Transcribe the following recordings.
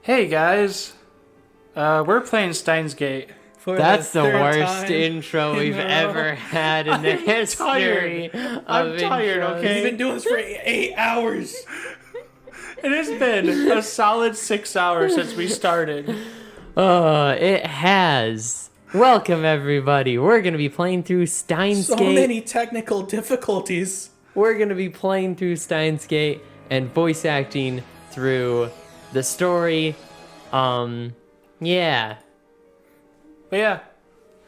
Hey guys, we're playing Steins Gate. That's the worst time intro we've ever had in the history of I'm tired, intros. okay? We've been doing this for 8 hours. It has been a solid 6 hours since we started. It has. Welcome everybody. We're gonna be playing through Steins So Gate. many technical difficulties. We're gonna be playing through Steins Gate and voice acting through the story. Yeah. But yeah,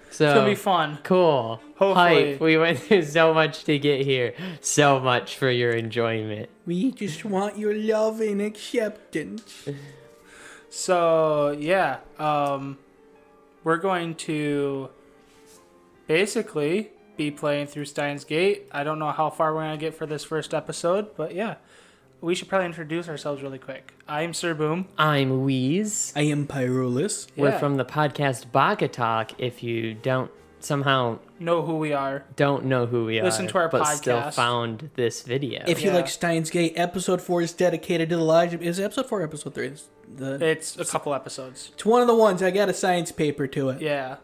So it's gonna be fun. cool. Hopefully. Hype. We went through so much to get here. So much for your enjoyment. We just want your love and acceptance. So yeah, we're going to basically be playing through Steins Gate. I don't know how far we're gonna get for this first episode, but yeah, we should probably introduce ourselves really quick. I'm Sir Boom. I'm Wheeze. I am Pyrolus. We're Yeah. from the podcast Baka-Talk. If you don't somehow Know who we are. don't know who we Listen are, to our but still podcast. found this video. If you Yeah. like Steins Gate, episode 4 is dedicated to the lives of... Is it episode 4 or episode 3? It's a couple episodes. It's one of the ones. I got a science paper to it. Yeah.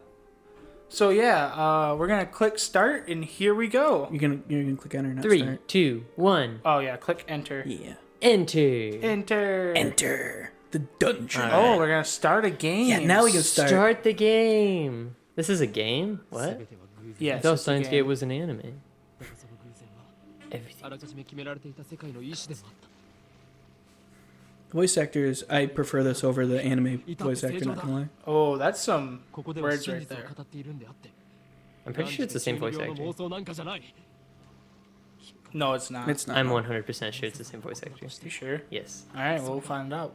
So yeah, we're gonna click start, and here we go. You're gonna click enter, not 3, start. 2, 1. Oh yeah, click enter. Yeah. Enter. Enter. Enter the dungeon. Oh, we're gonna start a game. Yeah, now we can start. Start the game. This is a game? What? Yes. I thought it's a Steins game. Gate was an anime. Everything. Voice actors, I prefer this over the anime voice actor, not gonna lie. Oh, that's some words right there. I'm pretty sure it's the same voice actor. No, it's not. It's not. I'm 100% sure it's the same voice actor. You sure? Yes. All right, we'll find out.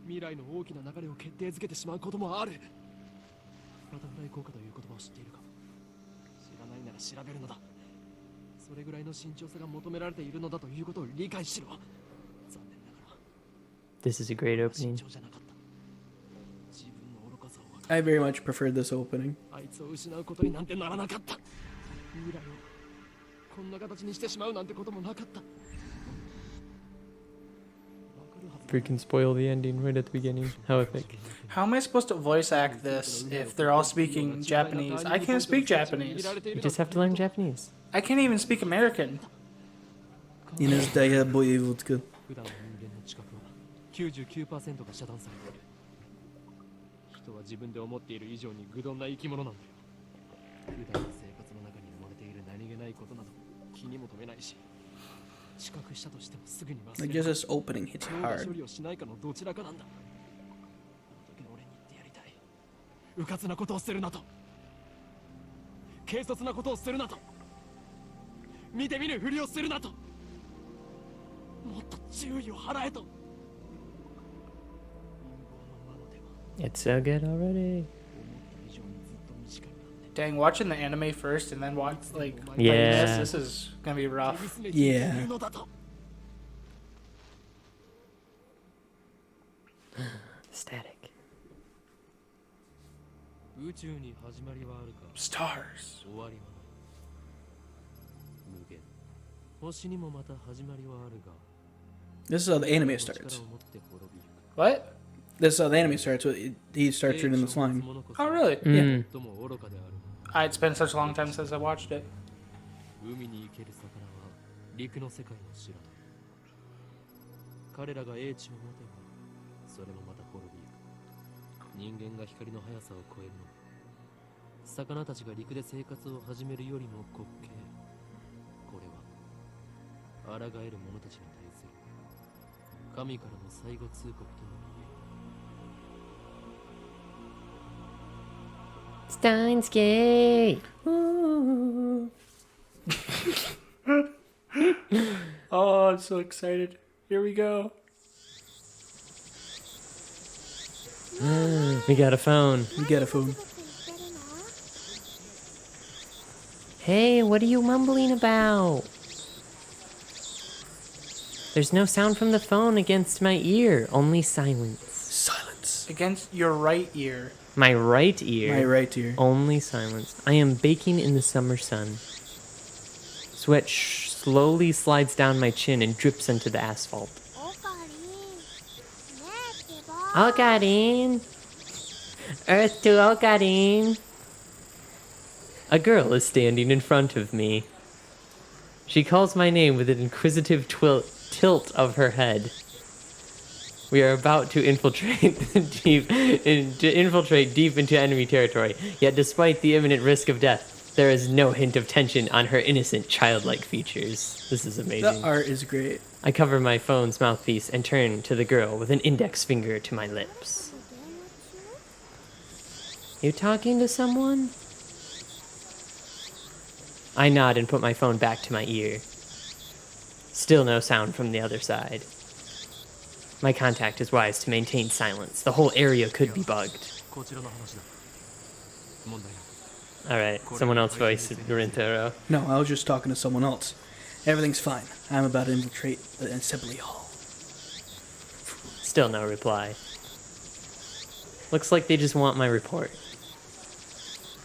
未来の大きな流れを決定づけてしまうこともある。バタフライ効果という言葉を知っているか？知らないなら調べるのだ。それぐらいの慎重さが求められているのだということを理解しろ。残念ながら This is a great 慎 opening. 重じゃなかった。自分の愚かさを分か I very much preferred this opening. あいつを失うことになんてならなかった。未来をこんな形にしてしまうなんてこともなかった。 Freaking spoil the ending right at the beginning. How epic. How am I supposed to voice act this if they're all speaking Japanese? I can't speak Japanese. You just have to learn Japanese. I can't even speak American. 普段の人間の近くは 99% が遮断されている。人は自分で思っている以上に愚鈍な生き物なんだよ。普段の生活の中に生まれている何気ないことなど気にも留めないし、知覚したとしてもすぐに忘 Like れ just る。 this opening hits 脳が hard. 処理をしないかのどちらかなんだ。あの時の俺に言ってやりたい。迂闊なことをするなと。軽率なことをするなと。見て見ぬふりをするなと。もっと注意を払えと。 It's so good already. Dang, watching the anime first and then watch like playing Yeah. this is gonna be rough. Yeah. Static. Stars. 無限星にもまた始まりはあるが This is how the anime 力 starts. を持って滅びゆく What? This is how the anime starts. He starts reading this line. Oh, really? Mm. 最も愚かである It's been such a long time since I watched it. 海に生ける魚は陸の世界を知らない彼らが英知を持てばそれもまた滅びゆく人間が光の速さを超えるのは魚たちが陸で生活を始めるよりも滑稽これは抗える者たちに対する神からの最後通告とも言える Steins Gate. Oh, I'm so excited. Here we go. We got a phone. You get a phone. Hey, what are you mumbling about? There's no sound from the phone against my ear, only silence. Silence. Against your right ear. My right ear. My right ear. Only silence. I am baking in the summer sun. Sweat slowly slides down my chin and drips into the asphalt. オカリンねえってば Okarin! Earth to Okarin! A girl is standing in front of me. She calls my name with an inquisitive tilt of her head. We are about to infiltrate deep into enemy territory, yet despite the imminent risk of death, there is no hint of tension on her innocent, childlike features. This is amazing. The art is great. I cover my phone's mouthpiece and turn to the girl with an index finger to my lips. You talking to someone? I nod and put my phone back to my ear. Still no sound from the other side. My contact is wise to maintain silence. The whole area could be bugged. Alright, someone else voiced Rintaro. No, I was just talking to someone else. Everything's fine. I'm about to infiltrate the assembly hall. Still no reply. Looks like they just want my report.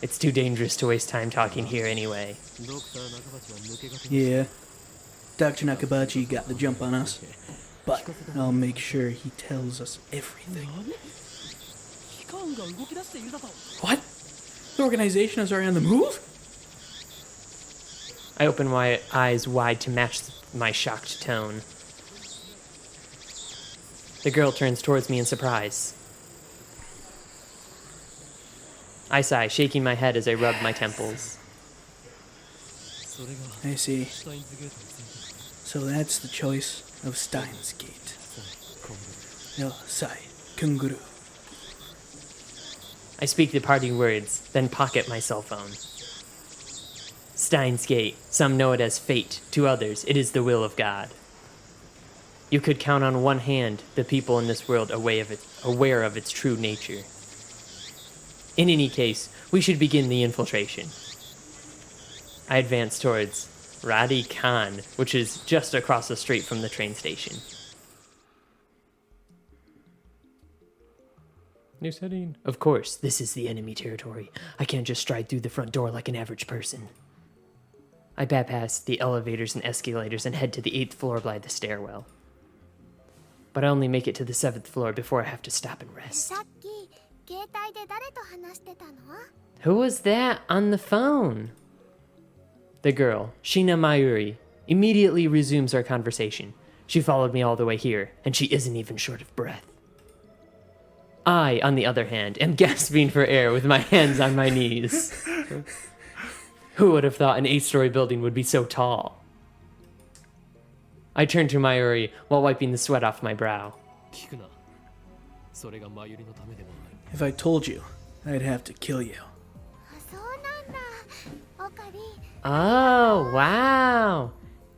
It's too dangerous to waste time talking here anyway. Yeah. Dr. Nakabachi got the jump on us. But I'll make sure he tells us everything. What? The organization is already on the move? I open my eyes wide to match my shocked tone. The girl turns towards me in surprise. I sigh, shaking my head as I rub my temples. I see. So that's the choice of Steins Gate. No, Sai, Kunguru. I speak the parting words, then pocket my cell phone. Steins Gate. Some know it as fate. To others, it is the will of God. You could count on one hand the people in this world aware of its true nature. In any case, we should begin the infiltration. I advance towards Radi Khan, which is just across the street from the train station. New setting. Of course, this is the enemy territory. I can't just stride through the front door like an average person. I bypass the elevators and escalators and head to the 8th floor by the stairwell. But I only make it to the 7th floor before I have to stop and rest. Who was that on the phone? The girl, Shina Mayuri, immediately resumes our conversation. She followed me all the way here, and she isn't even short of breath. I, on the other hand, am gasping for air with my hands on my knees. Who would have thought an 8-story building would be so tall? I turn to Mayuri while wiping the sweat off my brow. If I told you, I'd have to kill you. Oh, wow.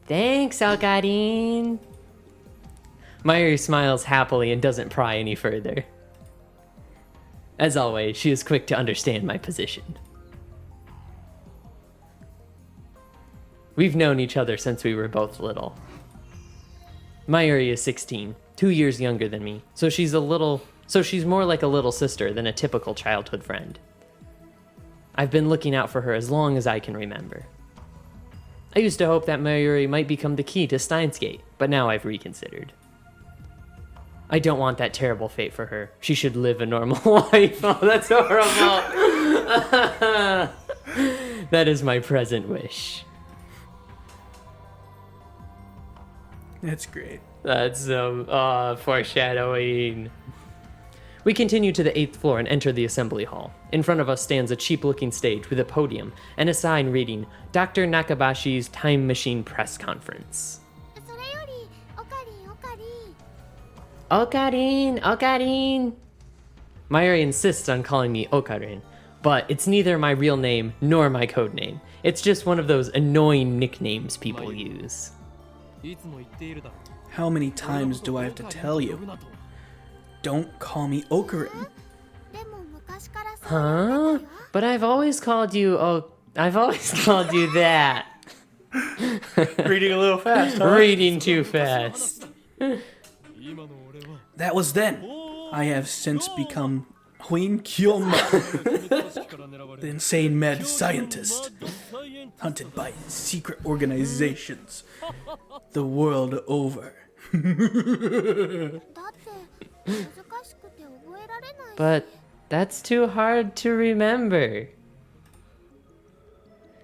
Thanks, Okarin. Mayuri smiles happily and doesn't pry any further. As always, she is quick to understand my position. We've known each other since we were both little. Mayuri is 16, 2 years younger than me, so she's more like a little sister than a typical childhood friend. I've been looking out for her as long as I can remember. I used to hope that Mayuri might become the key to Steins Gate, but now I've reconsidered. I don't want that terrible fate for her. She should live a normal life. Oh, that's horrible. That is my present wish. That's great. That's foreshadowing. We continue to the 8th floor and enter the assembly hall. In front of us stands a cheap-looking stage with a podium and a sign reading, Dr. Nakabashi's Time Machine Press Conference. Okarin, Okarin. Mayuri insists on calling me Okarin, but it's neither my real name nor my code name. It's just one of those annoying nicknames people use. How many times do I have to tell you? Don't call me Okarin. Huh? But I've always called you that. Reading a little fast, huh? Reading too fast. That was then. I have since become Huin Kyoma, the insane mad scientist, hunted by secret organizations the world over. but that's too hard to remember.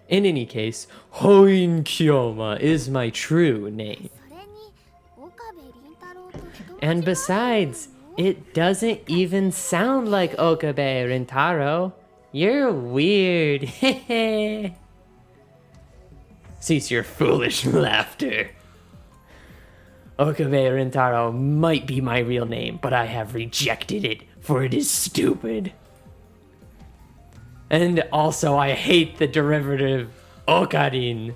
In any case, Hoin Kyoma is my true name. And besides, it doesn't even sound like Okabe Rintaro. You're weird. Cease your foolish laughter. Okabe Rintaro might be my real name, but I have rejected it, for it is stupid. And also, I hate the derivative Okarin.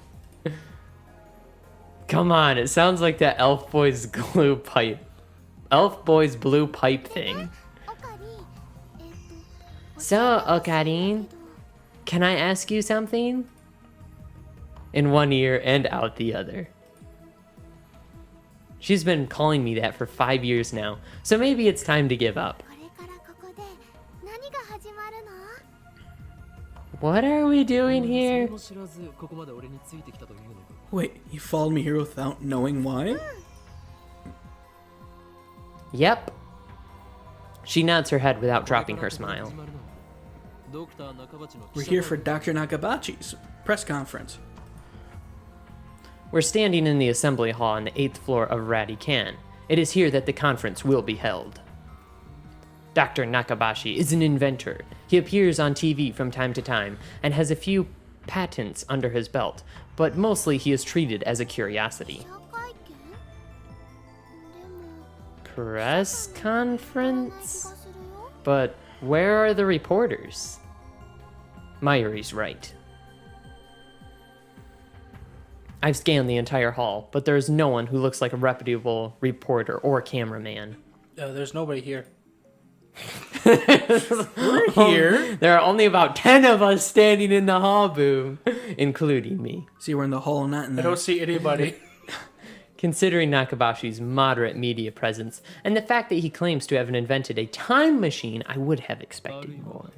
Come on, it sounds like that Elf Boy's glue pipe. Elf Boy's blue pipe thing. So, Okarin, can I ask you something? In one ear and out the other. She's been calling me that for 5 years now, so maybe it's time to give up. What are we doing here? Wait, you followed me here without knowing why? Yep. She nods her head without dropping her smile. We're here for Dr. Nakabachi's press conference. We're standing in the assembly hall on the 8th floor of Radican. It is here that the conference will be held. Dr. Nakabashi is an inventor. He appears on TV from time to time and has a few patents under his belt, but mostly he is treated as a curiosity. Press conference? But where are the reporters? Mayuri's right. I've scanned the entire hall, but there is no one who looks like a reputable reporter or cameraman. There's nobody here. We're here. There are only about 10 of us standing in the hall, Boom, including me. See, we're in the hall, not in I the... don't see anybody. Considering Nakabashi's moderate media presence and the fact that he claims to have invented a time machine, I would have expected more.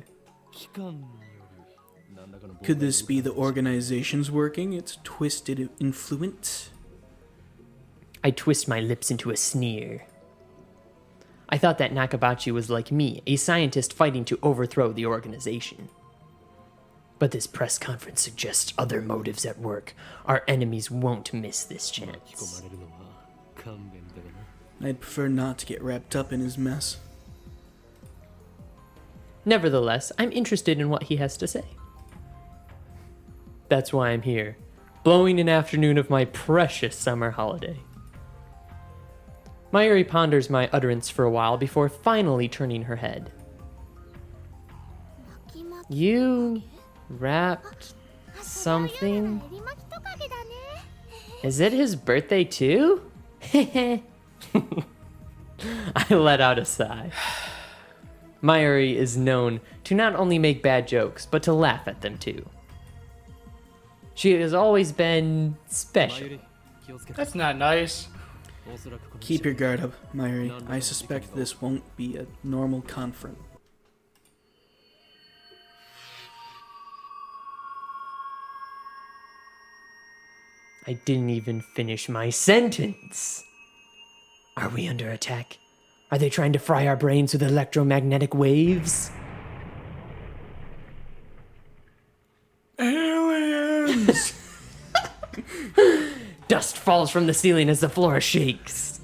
Could this be the organization's working? Its twisted influence? I twist my lips into a sneer. I thought that Nakabachi was like me, a scientist fighting to overthrow the organization. But this press conference suggests other motives at work. Our enemies won't miss this chance. I'd prefer not to get wrapped up in his mess. Nevertheless, I'm interested in what he has to say. That's why I'm here, blowing an afternoon of my precious summer holiday. Mayuri ponders my utterance for a while before finally turning her head. You wrapped something? Is it his birthday too? I let out a sigh. Mayuri is known to not only make bad jokes, but to laugh at them too. She has always been special. That's not nice. Keep your guard up, Mayuri. I suspect this won't be a normal conference. I didn't even finish my sentence. Are we under attack? Are they trying to fry our brains with electromagnetic waves? Aliens! Dust falls from the ceiling as the floor shakes.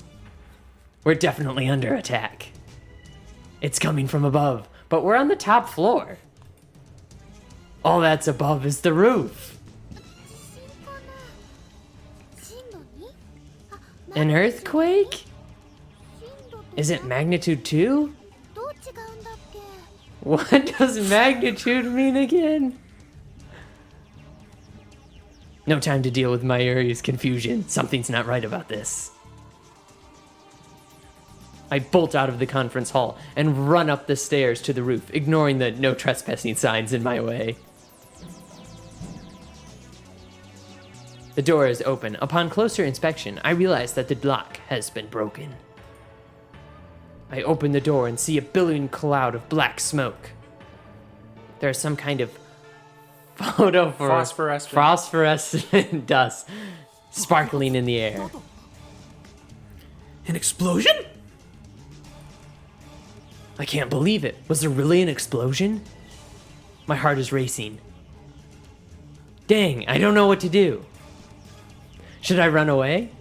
We're definitely under attack. It's coming from above, but we're on the top floor. All that's above is the roof. An earthquake? Is it magnitude 2? What does magnitude mean again? No time to deal with Mayuri's confusion. Something's not right about this. I bolt out of the conference hall and run up the stairs to the roof, ignoring the no trespassing signs in my way. The door is open. Upon closer inspection, I realize that the lock has been broken. I open the door and see a billowing cloud of black smoke. There's some kind of phosphorescent dust sparkling in the air. An explosion? I can't believe it. Was there really an explosion? My heart is racing. Dang, I don't know what to do. Should I run away?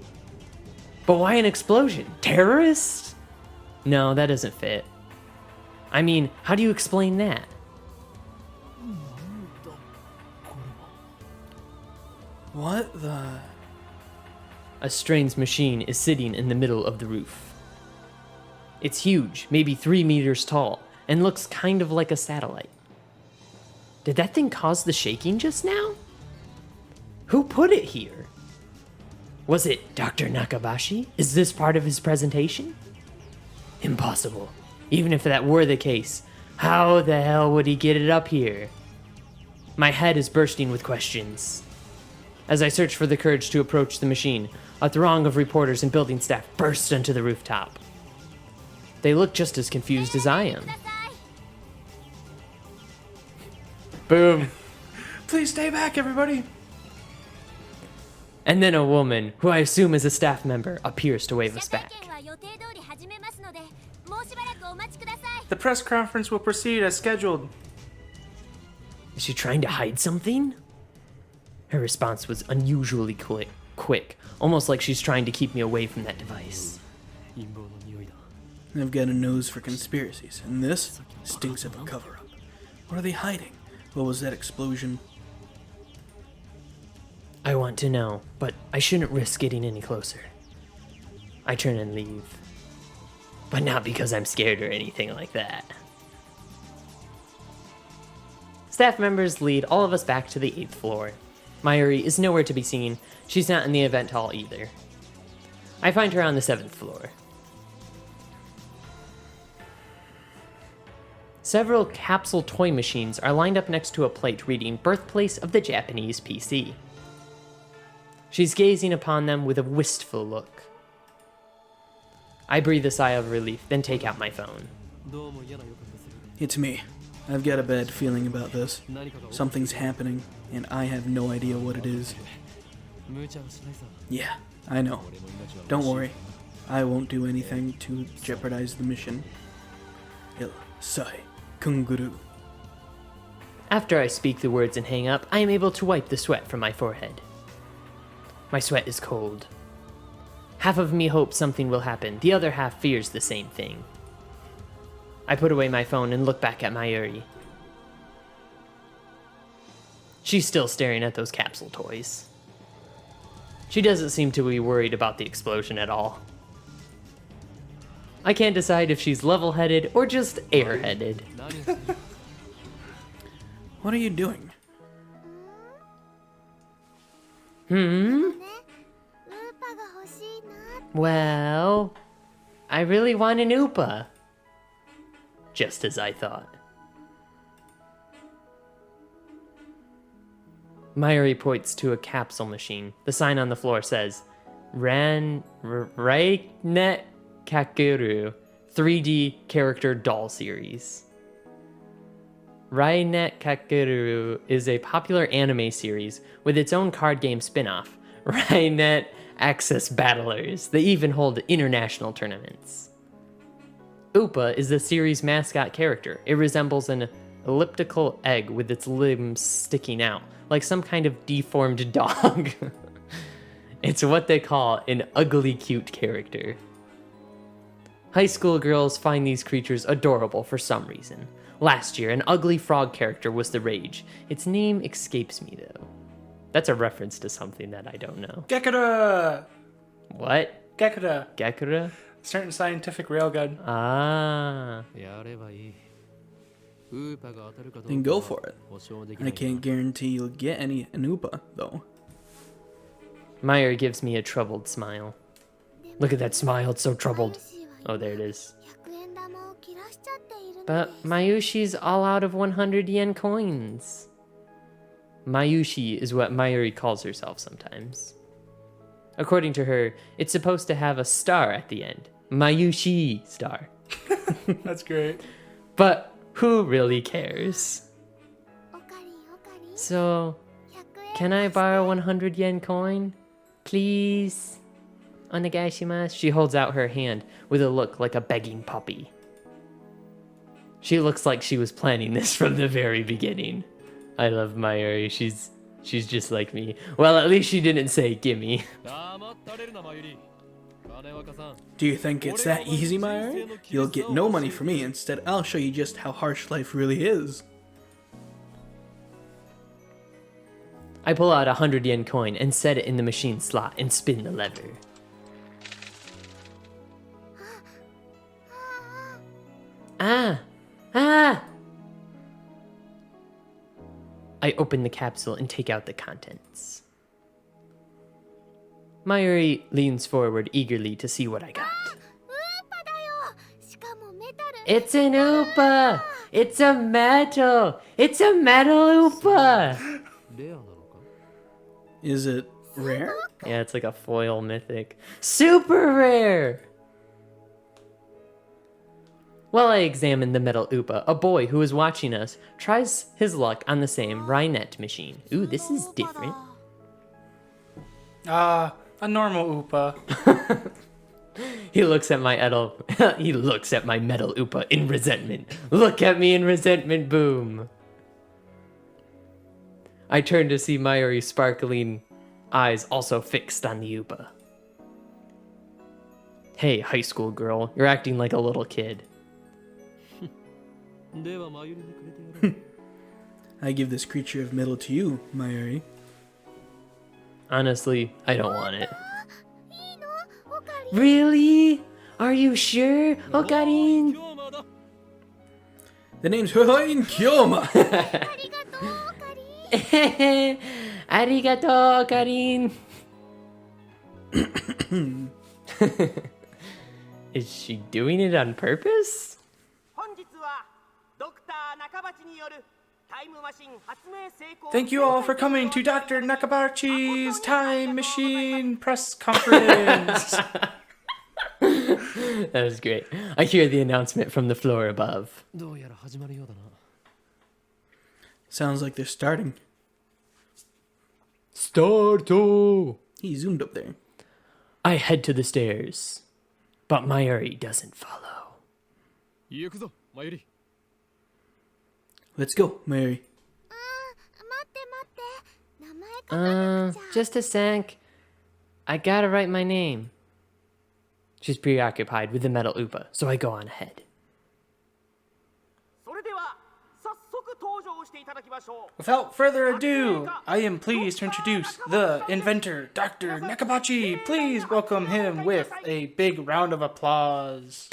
But why an explosion? Terrorists? No, that doesn't fit. I mean, how do you explain that? What the? A strange machine is sitting in the middle of the roof. It's huge, maybe 3 meters tall, and looks kind of like a satellite. Did that thing cause the shaking just now? Who put it here? Was it Dr. Nakabashi? Is this part of his presentation? Impossible. Even if that were the case, how the hell would he get it up here? My head is bursting with questions. As I search for the courage to approach the machine, a throng of reporters and building staff burst onto the rooftop. They look just as confused as I am. Boom. Please stay back, everybody. And then a woman, who I assume is a staff member, appears to wave us back. The press conference will proceed as scheduled. Is she trying to hide something? Her response was unusually quick, almost like she's trying to keep me away from that device. 陰謀の匂いだ。 I've got a nose for conspiracies, and this stinks of a cover-up. What are they hiding? What was that explosion? I want to know, but I shouldn't risk getting any closer. I turn and leave. But not because I'm scared or anything like that. Staff members lead all of us back to the 8th floor. Mayuri is nowhere to be seen. She's not in the event hall either. I find her on the 7th floor. Several capsule toy machines are lined up next to a plate reading Birthplace of the Japanese PC. She's gazing upon them with a wistful look. I breathe a sigh of relief, then take out my phone. どうも嫌な予感がする。 It's me. I've got a bad feeling about this. 何かが起こる。 Something's happening, and I have no idea what it is. 無茶はしないさ。 Yeah, I know. 俺の命は Don't worry. I won't do anything to jeopardize the mission. Il sai kunguru. After I speak the words and hang up, I am able to wipe the sweat from my forehead. My sweat is cold. Half of me hopes something will happen, the other half fears the same thing. I put away my phone and look back at Mayuri. She's still staring at those capsule toys. She doesn't seem to be worried about the explosion at all. I can't decide if she's level-headed or just airheaded. 何をする。 What are you doing? Well, I really want an Oopa. Just as I thought. Mayuri points to a capsule machine. The sign on the floor says, Rainet Kakuru 3D Character Doll Series. Rainet Kakuru is a popular anime series with its own card game spin-off, Rainet Access Battlers. They even hold international tournaments. Oopa is the series' mascot character. It resembles an elliptical egg with its limbs sticking out, like some kind of deformed dog. It's what they call an ugly cute character. High school girls find these creatures adorable for some reason. Last year, an ugly frog character was the rage. Its name escapes me, though. That's a reference to something that I don't know. Gekura! What? Gekura. Gekura? Certain scientific railgun. Ah. やればいい。ウーパが当たるかどうか Then go for it. 保証でき I ないな。 can't guarantee you'll get any Anupa, though. Meyer gives me a troubled smile. Look at that smile, it's so troubled. Oh, there it is. But Mayushi's all out of 100 yen coins. Mayushi is what Mayuri calls herself sometimes. According to her, it's supposed to have a star at the end. Mayushi star. That's great. But who really cares? So, can I borrow 100 yen coin? Please? Onegaishimasu. She holds out her hand with a look like a begging puppy. She looks like she was planning this from the very beginning. I love Mayuri. She's just like me. Well, at least she didn't say gimme. Do you think it's that easy, Mayuri? You'll get no money from me. Instead, I'll show you just how harsh life really is. I pull out a 100 yen coin and set it in the machine slot and spin the lever. Ah! I open the capsule and take out the contents. Mayuri leans forward eagerly to see what I got. It's an Oopa! It's a metal! It's a metal Oopa! Is it rare? Yeah, it's like a foil mythic. Super rare! While I examine the metal Oopa, a boy who is watching us tries his luck on the same Rainet machine. Ooh, this is different. A normal Oopa. He looks at my metal Oopa in resentment. Look at me in resentment, boom. I turn to see Mayuri's sparkling eyes also fixed on the Oopa. Hey, high school girl, you're acting like a little kid. I give this creature of metal to you, Mayuri. Honestly, I don't want it. Really? Are you sure, Okarin? The name's Hoin Kyoma. Arigato, Okarin. Is she doing it on purpose? Thank you all for coming to Dr. Nakabachi's Time Machine press conference. That was great. I hear the announcement from the floor above. Sounds like they're starting. Starto! He zoomed up there. I head to the stairs, but Mayuri doesn't follow. Let's go, Mayuri. Just a sec. I gotta write my name. She's preoccupied with the metal Oopa, so I go on ahead. Without further ado, I am pleased to introduce the inventor, Dr. Nakabachi. Please welcome him with a big round of applause.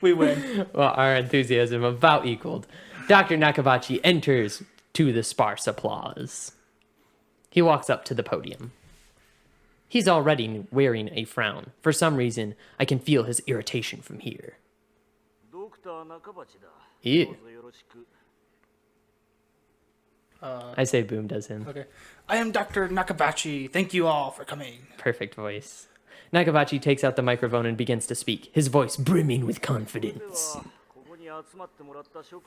We win. Well, our enthusiasm about equaled. Dr. Nakabachi enters to the sparse applause. He walks up to the podium. He's already wearing a frown. For some reason, I can feel his irritation from here. Ew. I say boom does him. Okay. I am Dr. Nakabachi. Thank you all for coming. Perfect voice. Nakabachi takes out the microphone and begins to speak, his voice brimming with confidence.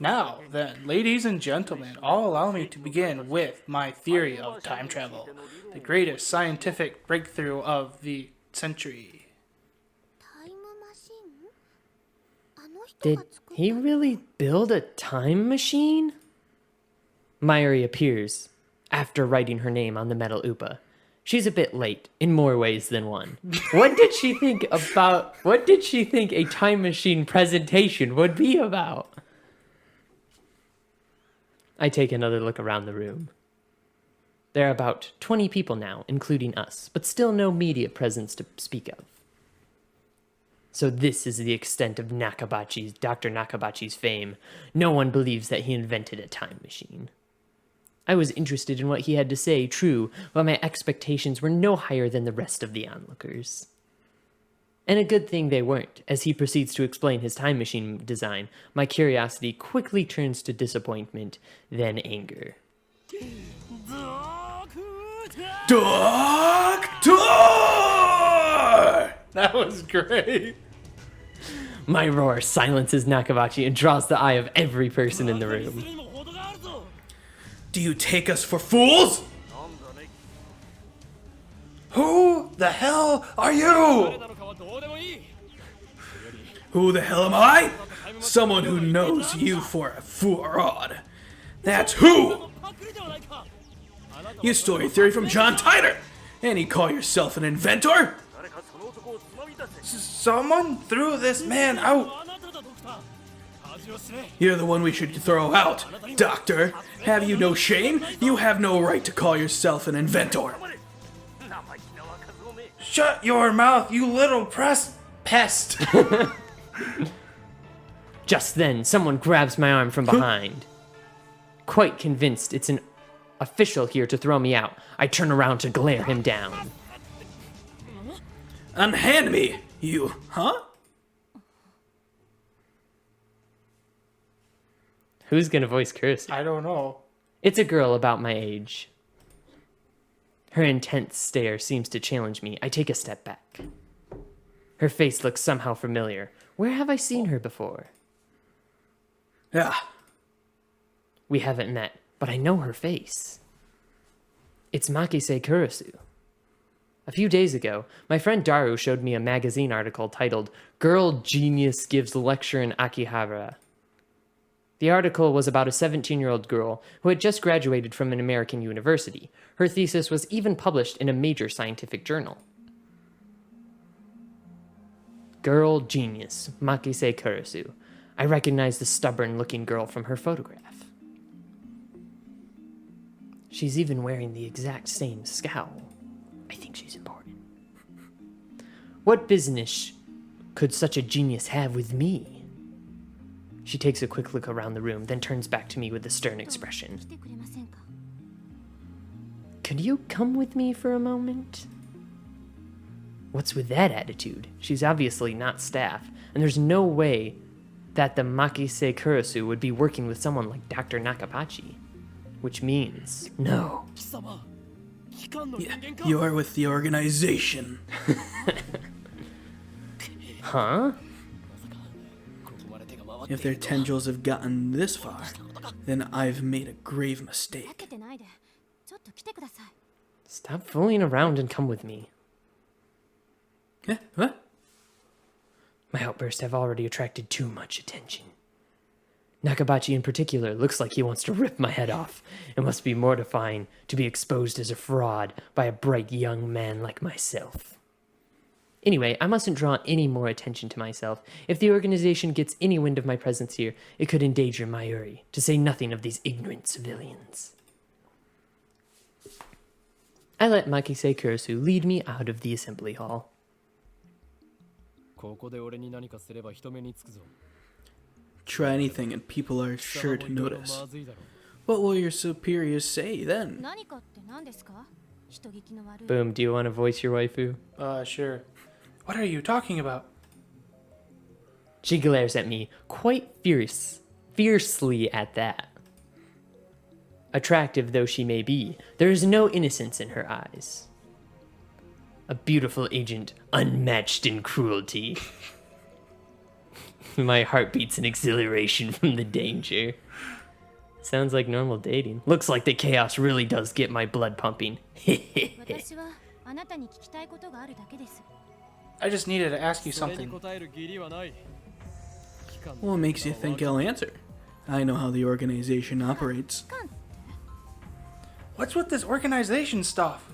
Now, then, ladies and gentlemen, all allow me to begin with my theory of time travel, the greatest scientific breakthrough of the century. Did he really build a time machine? Mayuri appears after writing her name on the metal Oopa. She's a bit late in more ways than one. What did she think a time machine presentation would be about? I take another look around the room. There are about 20 people now, including us, but still no media presence to speak of. So this is the extent of Dr. Nakabachi's fame. No one believes that he invented a time machine. I was interested in what he had to say, true, but my expectations were no higher than the rest of the onlookers. And a good thing they weren't. As he proceeds to explain his time machine design, my curiosity quickly turns to disappointment, then anger. Doctor! That was great. My roar silences Nakabachi and draws the eye of every person in the room. Do you take us for fools? Who the hell are you? Who the hell am I? Someone who knows you for a fraud. That's who! You stole your theory from John Tyler! And you call yourself an inventor? Someone threw this man out. You're the one we should throw out, Doctor. Have you no shame? You have no right to call yourself an inventor. Shut your mouth, you little pest. Just then, someone grabs my arm from behind. Quite convinced it's an official here to throw me out, I turn around to glare him down. Unhand me, you, huh? Who's gonna voice Curse? I don't know. It's a girl about my age. Her intense stare seems to challenge me. I take a step back. Her face looks somehow familiar. Where have I seen her before? Yeah. We haven't met, but I know her face. It's Makise Kurisu. A few days ago, my friend Daru showed me a magazine article titled Girl Genius Gives Lecture in Akihabara. The article was about a 17-year-old girl who had just graduated from an American university. Her thesis was even published in a major scientific journal. Girl Genius, Makise Kurisu. I recognize the stubborn-looking girl from her photograph. She's even wearing the exact same scowl. I think she's important. What business could such a genius have with me? She takes a quick look around the room, then turns back to me with a stern expression. Could you come with me for a moment? What's with that attitude? She's obviously not staff, and there's no way that the Makise Kurisu would be working with someone like Dr. Nakabachi. Which means, no. Yeah, you're with the organization. Huh? If their tendrils have gotten this far, then I've made a grave mistake. Stop fooling around and come with me. Yeah, what? My outbursts have already attracted too much attention. Nakabachi in particular looks like he wants to rip my head off. It must be mortifying to be exposed as a fraud by a bright young man like myself. Anyway, I mustn't draw any more attention to myself. If the organization gets any wind of my presence here, it could endanger Mayuri, to say nothing of these ignorant civilians. I let Makise Kurisu lead me out of the assembly hall. Try anything and people are sure to notice. What will your superiors say then? Boom, do you want to voice your waifu? Sure. What are you talking about? She glares at me, quite fiercely at that. Attractive though she may be, there is no innocence in her eyes. A beautiful agent, unmatched in cruelty. My heart beats in exhilaration from the danger. Sounds like normal dating. Looks like the chaos really does get my blood pumping. I just needed to ask you something. What makes you think I'll answer? I know how the organization operates. What's with this organization stuff?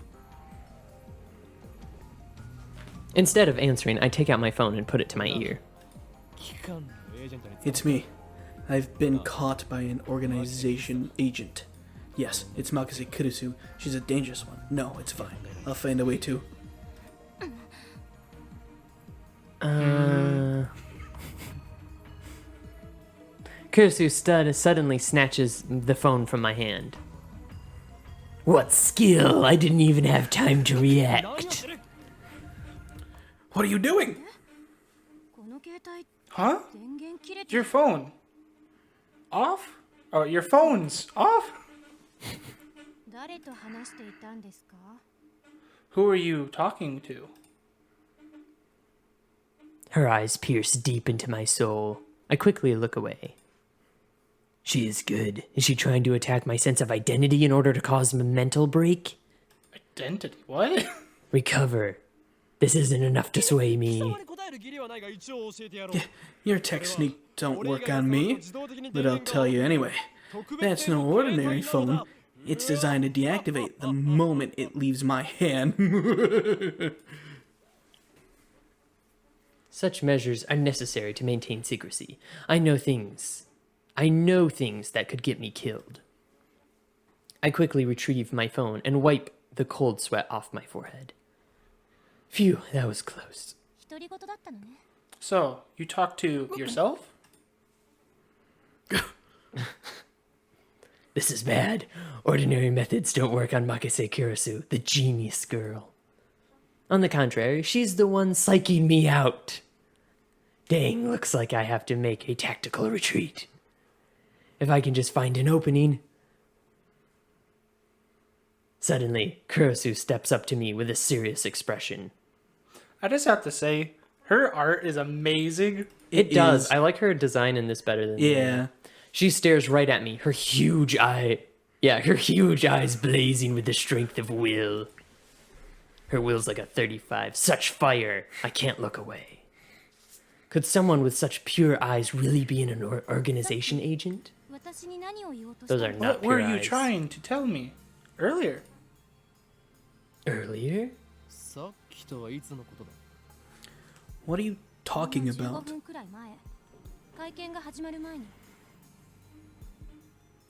Instead of answering, I take out my phone and put it to my ear. It's me. I've been caught by an organization agent. Yes, it's Makise Kurisu. She's a dangerous one. No, it's fine. I'll find a way to... Kurisu suddenly snatches the phone from my hand. What skill? I didn't even have time to react. What are you doing? Huh? Your phone. Off? Oh, your phone's off? Who are you talking to? Her eyes pierce deep into my soul. I quickly look away. She is good. Is she trying to attack my sense of identity in order to cause a mental break? Identity? What? Recover. This isn't enough to sway me. Your technique don't work on me, but I'll tell you anyway. That's no ordinary phone. It's designed to deactivate the moment it leaves my hand. Such measures are necessary to maintain secrecy. I know things that could get me killed. I quickly retrieve my phone and wipe the cold sweat off my forehead. Phew, that was close. So, you talk to yourself? This is bad. Ordinary methods don't work on Makise Kurisu, the genius girl. On the contrary, she's the one psyching me out. Dang, looks like I have to make a tactical retreat. If I can just find an opening. Suddenly, Kurisu steps up to me with a serious expression. I just have to say, her art is amazing. It does. I like her design in this better than Yeah. She stares right at me, her huge eyes blazing with the strength of will. Her will's like a 35. Such fire, I can't look away. Could someone with such pure eyes really be an organization agent? Those are not What were pure you eyes. trying to tell me earlier? Earlier? What are you talking about?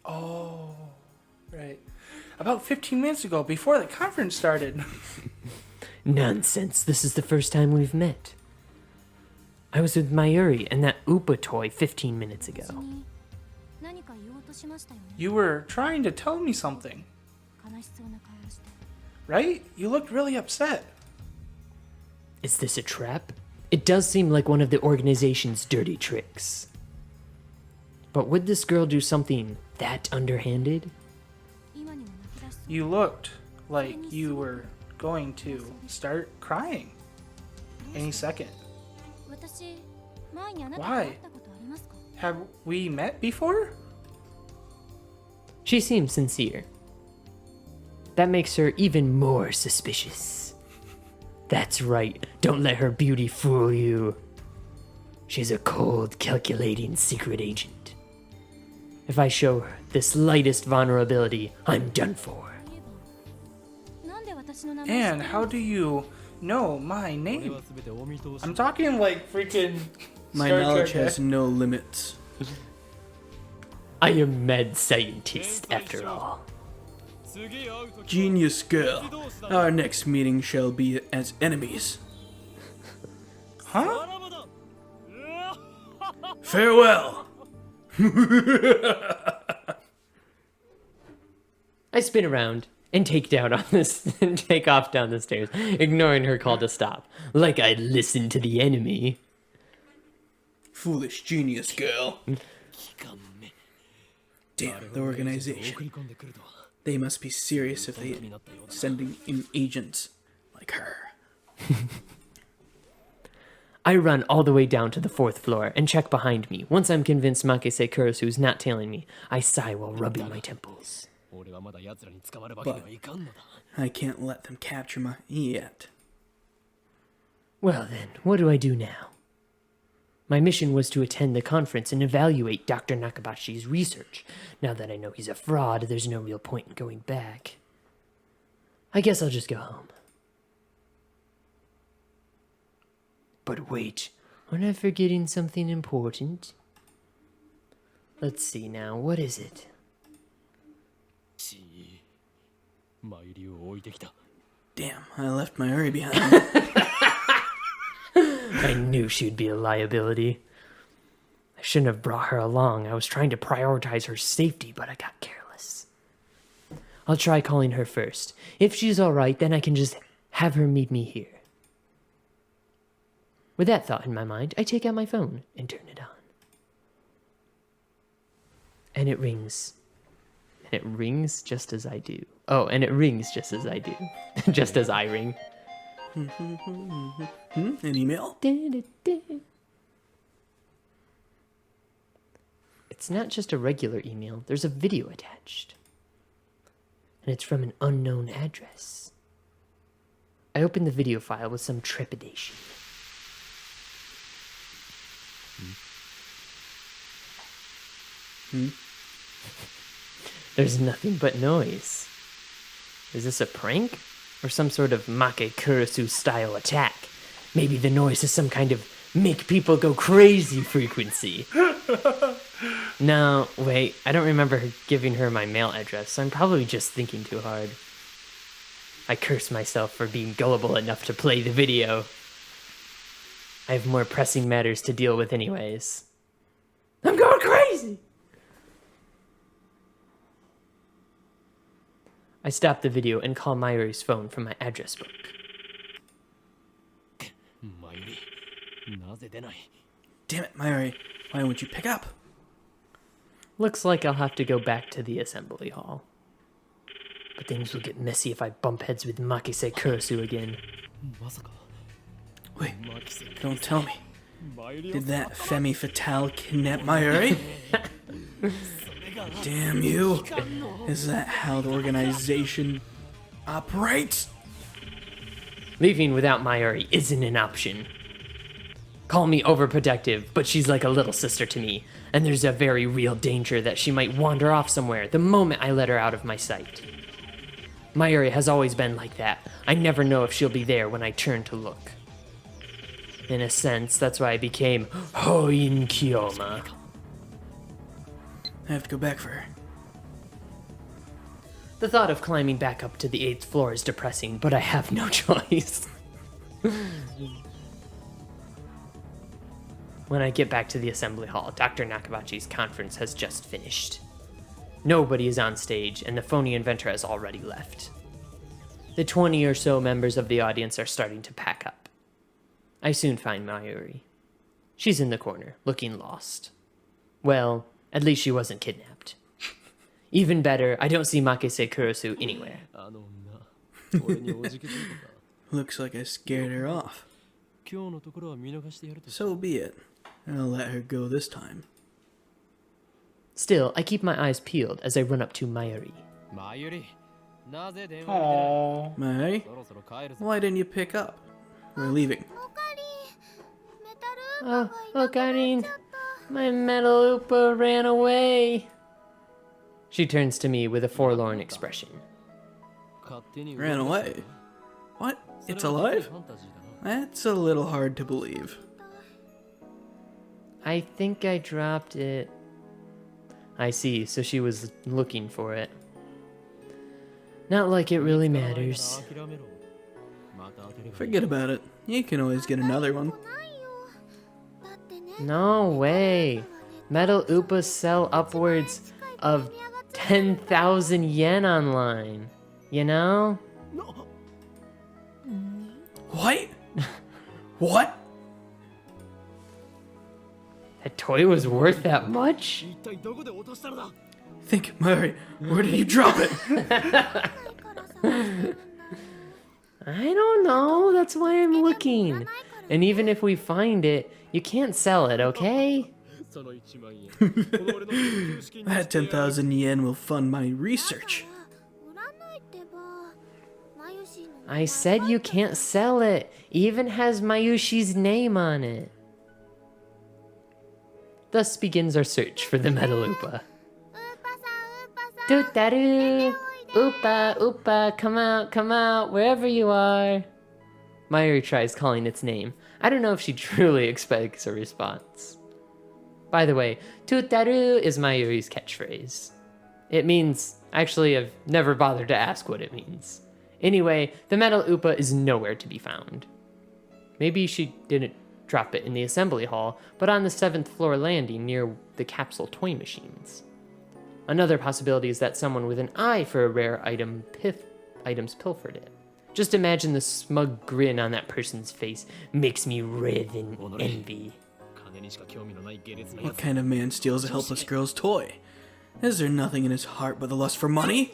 Oh, right. About 15 minutes ago, before the conference started. Nonsense, this is the first time we've met. I was with Mayuri and that Upa toy 15 minutes ago. You were trying to tell me something, right? You looked really upset. Is this a trap? It does seem like one of the organization's dirty tricks. But would this girl do something that underhanded? You looked like you were going to start crying any second. Why? Have we met before? She seems sincere. That makes her even more suspicious. That's right, don't let her beauty fool you. She's a cold, calculating secret agent. If I show her the slightest vulnerability, I'm done for. And how do you know my name? I'm talking like freaking My Star knowledge Trek, has no limits. I am mad scientist, after all. Genius girl. Our next meeting shall be as enemies. Huh? Farewell. I spin around and take off down the stairs, ignoring her call to stop, like I listened to the enemy. Foolish genius girl. Damn, the organization. They must be serious if they sending in agents like her. I run all the way down to the 4th floor and check behind me. Once I'm convinced Makise Kurisu's not tailing me, I sigh while rubbing my temples. But I can't let them capture my yet. Well then, what do I do now? My mission was to attend the conference and evaluate Dr. Nakabashi's research. Now that I know he's a fraud, there's no real point in going back. I guess I'll just go home. But wait, am I forgetting something important? Let's see now, what is it? Damn, I left my Uri behind. I knew she'd be a liability. I shouldn't have brought her along. I was trying to prioritize her safety, but I got careless. I'll try calling her first. If she's alright, then I can just have her meet me here. With that thought in my mind, I take out my phone and turn it on. And it rings. And it rings just as I do. Oh, and it rings just as I do. Just as I ring. An email? It's not just a regular email. There's a video attached. And it's from an unknown address. I opened the video file with some trepidation. There's nothing but noise. Is this a prank? Or some sort of Make Kurisu style attack? Maybe the noise is some kind of make people go crazy frequency. No, wait, I don't remember giving her my mail address, so I'm probably just thinking too hard. I curse myself for being gullible enough to play the video. I have more pressing matters to deal with anyways. I'm going crazy! I stop the video and call Mayuri's phone from my address book. マユリ、なぜ出ない？ Damn it, Mayuri. Why won't you pick up? Looks like I'll have to go back to the assembly hall. But things will get messy if I bump heads with Makise Kurisu again. まさか。 Wait, don't tell me. Did that femme fatale kidnap Mayuri? Damn you. Is that how the organization operates? Leaving without Mayuri isn't an option. Call me overprotective, but she's like a little sister to me, and there's a very real danger that she might wander off somewhere the moment I let her out of my sight. Mayuri has always been like that. I never know if she'll be there when I turn to look. In a sense, that's why I became Hoin Kiyoma. I have to go back for her. The thought of climbing back up to the 8th floor is depressing, but I have no choice. When I get back to the assembly hall, Dr. Nakabachi's conference has just finished. Nobody is on stage, and the phony inventor has already left. The 20 or so members of the audience are starting to pack up. I soon find Mayuri. She's in the corner, looking lost. Well, at least she wasn't kidnapped. Even better, I don't see Makise Kurisu anywhere. あの女、俺におじけづいたか。 Looks like I scared her off. 今日のところは見逃してやると。 So be it. I'll let her go this time. Still, I keep my eyes peeled as I run up to Mayuri. マユリ、なぜ電話に出ない？ Aww. Mayuri, そろそろ帰るぞ。 why didn't you pick up? We're leaving. Oh, Okarin, my metal Upa ran away. She turns to me with a forlorn expression. 勝手に Ran away. What? It's alive? ファンタジーだな。 That's a little hard to believe. I think I dropped it. I see, so she was looking for it. Not like it really matters. 諦めろ。また当てればいい。 Forget about it. You can always get another one. No way. Metal Upas sell upwards of 10,000 yen online. You know? What? What? That toy was worth that much? 一体どこで落としたのだ？ Think, Murray, where did you drop it? I don't know. That's why I'm looking. And even if we find it, you can't sell it, okay? その1万円。この俺の研究資金に That 10,000 yen will fund my research. I said you can't sell it. Even has Mayushi's name on it. Thus begins our search for the Metal Upa. Tutaru! Upa, Upa, come out, wherever you are. Mayuri tries calling its name. I don't know if she truly expects a response. By the way, Tutaru is Mayuri's catchphrase. It means, actually, I've never bothered to ask what it means. Anyway, the Metal Upa is nowhere to be found. Maybe she didn't drop it in the assembly hall, but on the 7th floor landing near the capsule toy machines. Another possibility is that someone with an eye for a rare items pilfered it. Just imagine the smug grin on that person's face makes me writhe in envy. 金にしか興味のない下劣な What 奴。 kind of man steals a helpless girl's toy? Is there nothing in his heart but the lust for money?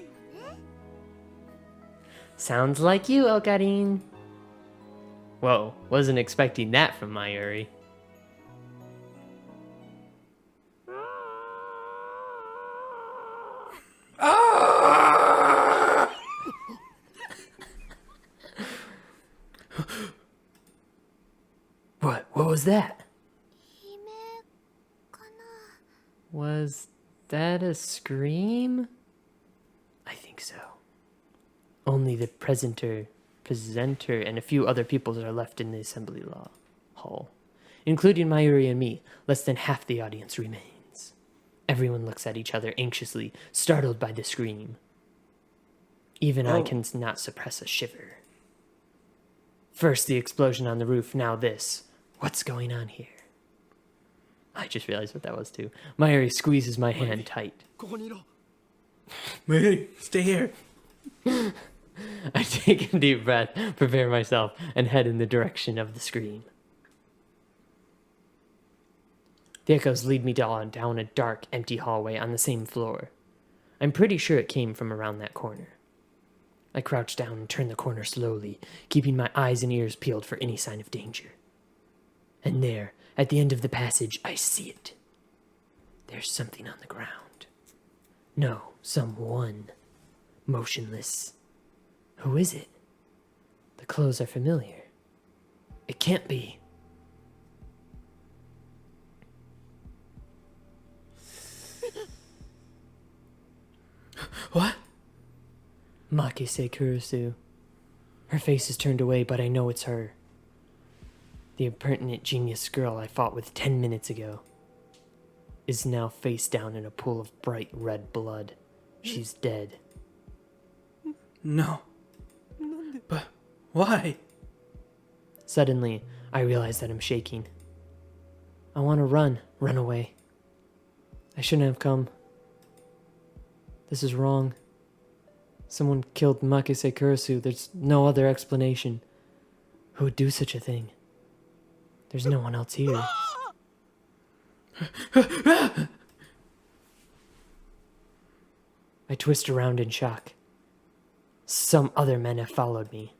Sounds like you, Okarin. Whoa, wasn't expecting that from Mayuri. What? What was that? Was that a scream? I think so. Only the presenter, and a few other peoples are left in the assembly hall. Including Mayuri and me, less than half the audience remains. Everyone looks at each other anxiously, startled by the scream. Even I can not suppress a shiver. First the explosion on the roof, now this. What's going on here? I just realized what that was too. Mayuri squeezes my hand tight. ここにいろ Mayuri, stay here. I take a deep breath, prepare myself, and head in the direction of the scream. The echoes lead me down a dark, empty hallway on the same floor. I'm pretty sure it came from around that corner. I crouch down and turn the corner slowly, keeping my eyes and ears peeled for any sign of danger. And there, at the end of the passage, I see it. There's something on the ground. No, someone. Motionless. Who is it? The clothes are familiar. It can't be. What? Makise Kurusu. Her face is turned away, but I know it's her. The impertinent genius girl I fought with 10 minutes ago is now face down in a pool of bright red blood. She's dead. No. But why? Suddenly, I realize that I'm shaking. I want to run away. I shouldn't have come. This is wrong. Someone killed Makise Kurusu. There's no other explanation. Who would do such a thing? There's no one else here. I twist around in shock. Some other men have followed me.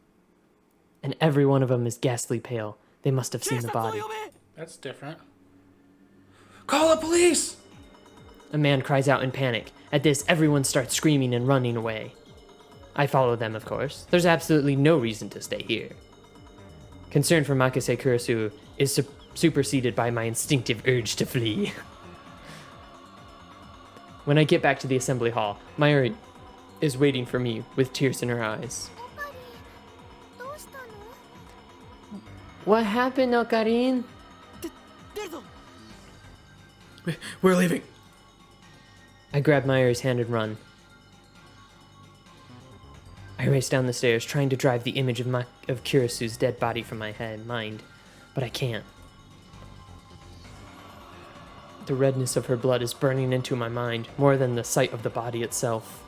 And every one of them is ghastly pale. They must have seen the body. That's different. Call the police! A man cries out in panic. At this, everyone starts screaming and running away. I follow them, of course. There's absolutely no reason to stay here. Concern for Makise Kurusu is superseded by my instinctive urge to flee. When I get back to the assembly hall, Mayuri is waiting for me with tears in her eyes. What happened, Okarin? We're leaving. I grab Mayuri's hand and run. I race down the stairs, trying to drive the image of Kurisu's dead body from my mind, but I can't. The redness of her blood is burning into my mind, more than the sight of the body itself.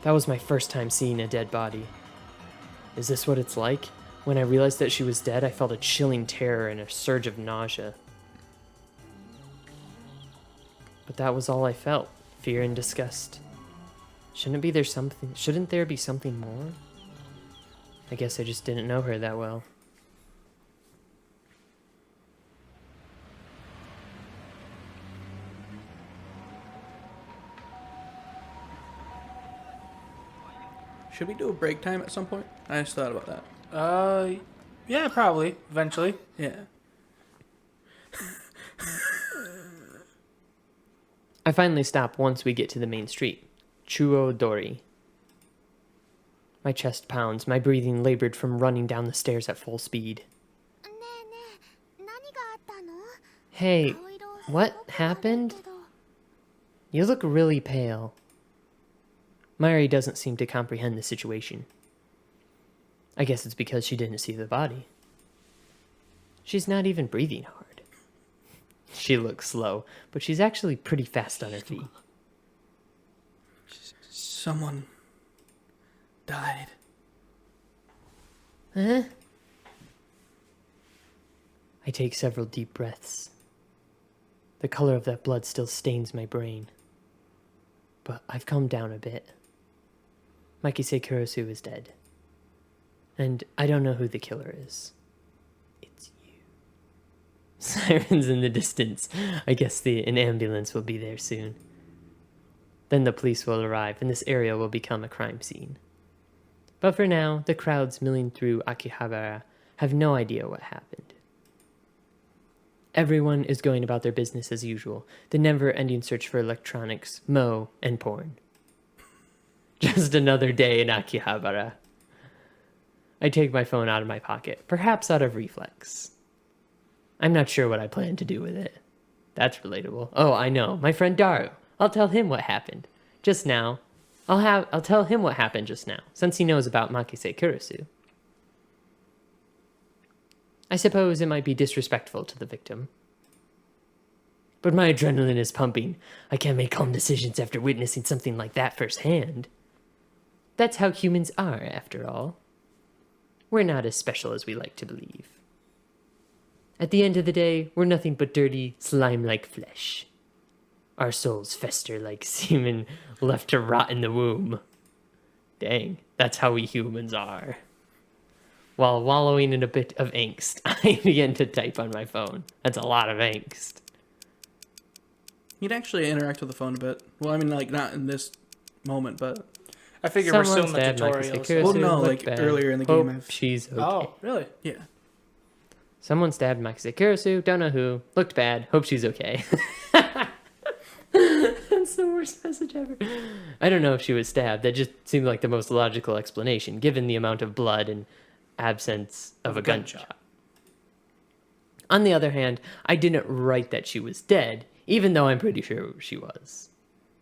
That was my first time seeing a dead body. Is this what it's like? When I realized that she was dead, I felt a chilling terror and a surge of nausea. But that was all I felt, fear and disgust. Shouldn't there be something more? I guess I just didn't know her that well. Should we do a break time at some point? I just thought about that. Yeah, probably. Eventually. Yeah. I finally stop once we get to the main street, Chuo Dori. My chest pounds, my breathing labored from running down the stairs at full speed. Hey, what happened? You look really pale. Mayuri doesn't seem to comprehend the situation. I guess it's because she didn't see the body. She's not even breathing hard. She looks slow, but she's actually pretty fast on her feet. Someone died. Huh? I take several deep breaths. The color of that blood still stains my brain. But I've calmed down a bit. Makise Kurusu is dead. And I don't know who the killer is. It's you. Sirens in the distance. I guess an ambulance will be there soon. Then the police will arrive, and this area will become a crime scene. But for now, the crowds milling through Akihabara have no idea what happened. Everyone is going about their business as usual, the never-ending search for electronics, mo, and porn. Just another day in Akihabara. I take my phone out of my pocket, perhaps out of reflex. I'm not sure what I plan to do with it. That's relatable. Oh, I know. My friend Daru. I'll tell him what happened just now. I'll tell him what happened just now, since he knows about Makise Kurusu. I suppose it might be disrespectful to the victim. But my adrenaline is pumping. I can't make calm decisions after witnessing something like that firsthand. That's how humans are, after all. We're not as special as we like to believe. At the end of the day, we're nothing but dirty, slime-like flesh. Our souls fester like semen left to rot in the womb. Dang, that's how we humans are. While wallowing in a bit of angst, I begin to type on my phone. That's a lot of angst. You'd actually interact with the phone a bit. Well, I mean, like, not in this moment, but... I figure we're still in Someone the stabbed Makise tutorial. Kurusu. Well, no, Looked like, bad. earlier in the Hope game, I've... she's okay. Oh, really? Yeah. Someone stabbed Makise Kurusu, don't know who, looked bad, hope she's okay. That's the worst message ever. I don't know if she was stabbed. That just seemed like the most logical explanation, given the amount of blood and absence of a gunshot. On the other hand, I didn't write that she was dead, even though I'm pretty sure she was.